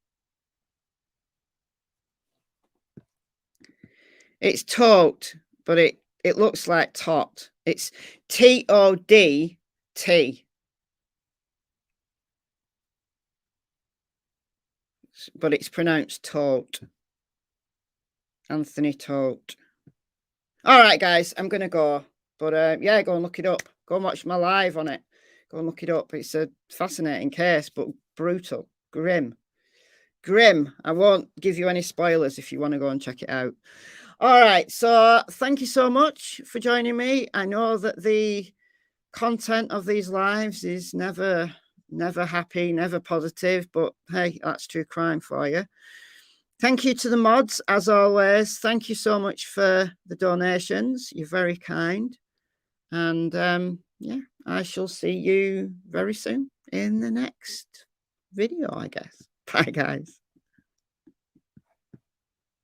It's tote, but it looks like tot. It's T-O-D-T. But it's pronounced tote. Anthony Tote. All right, guys, I'm going to go. But yeah, go and look it up. Go and watch my live on it. Go and look it up. It's a fascinating case, but brutal, grim. Grim. I won't give you any spoilers if you want to go and check it out. All right, so thank you so much for joining me. I know that the content of these lives is never happy, never positive, but hey, that's true crime for you. Thank you to the mods, as always. Thank you so much for the donations. You're very kind. And yeah, I shall see you very soon in the next video, I guess. Bye, guys.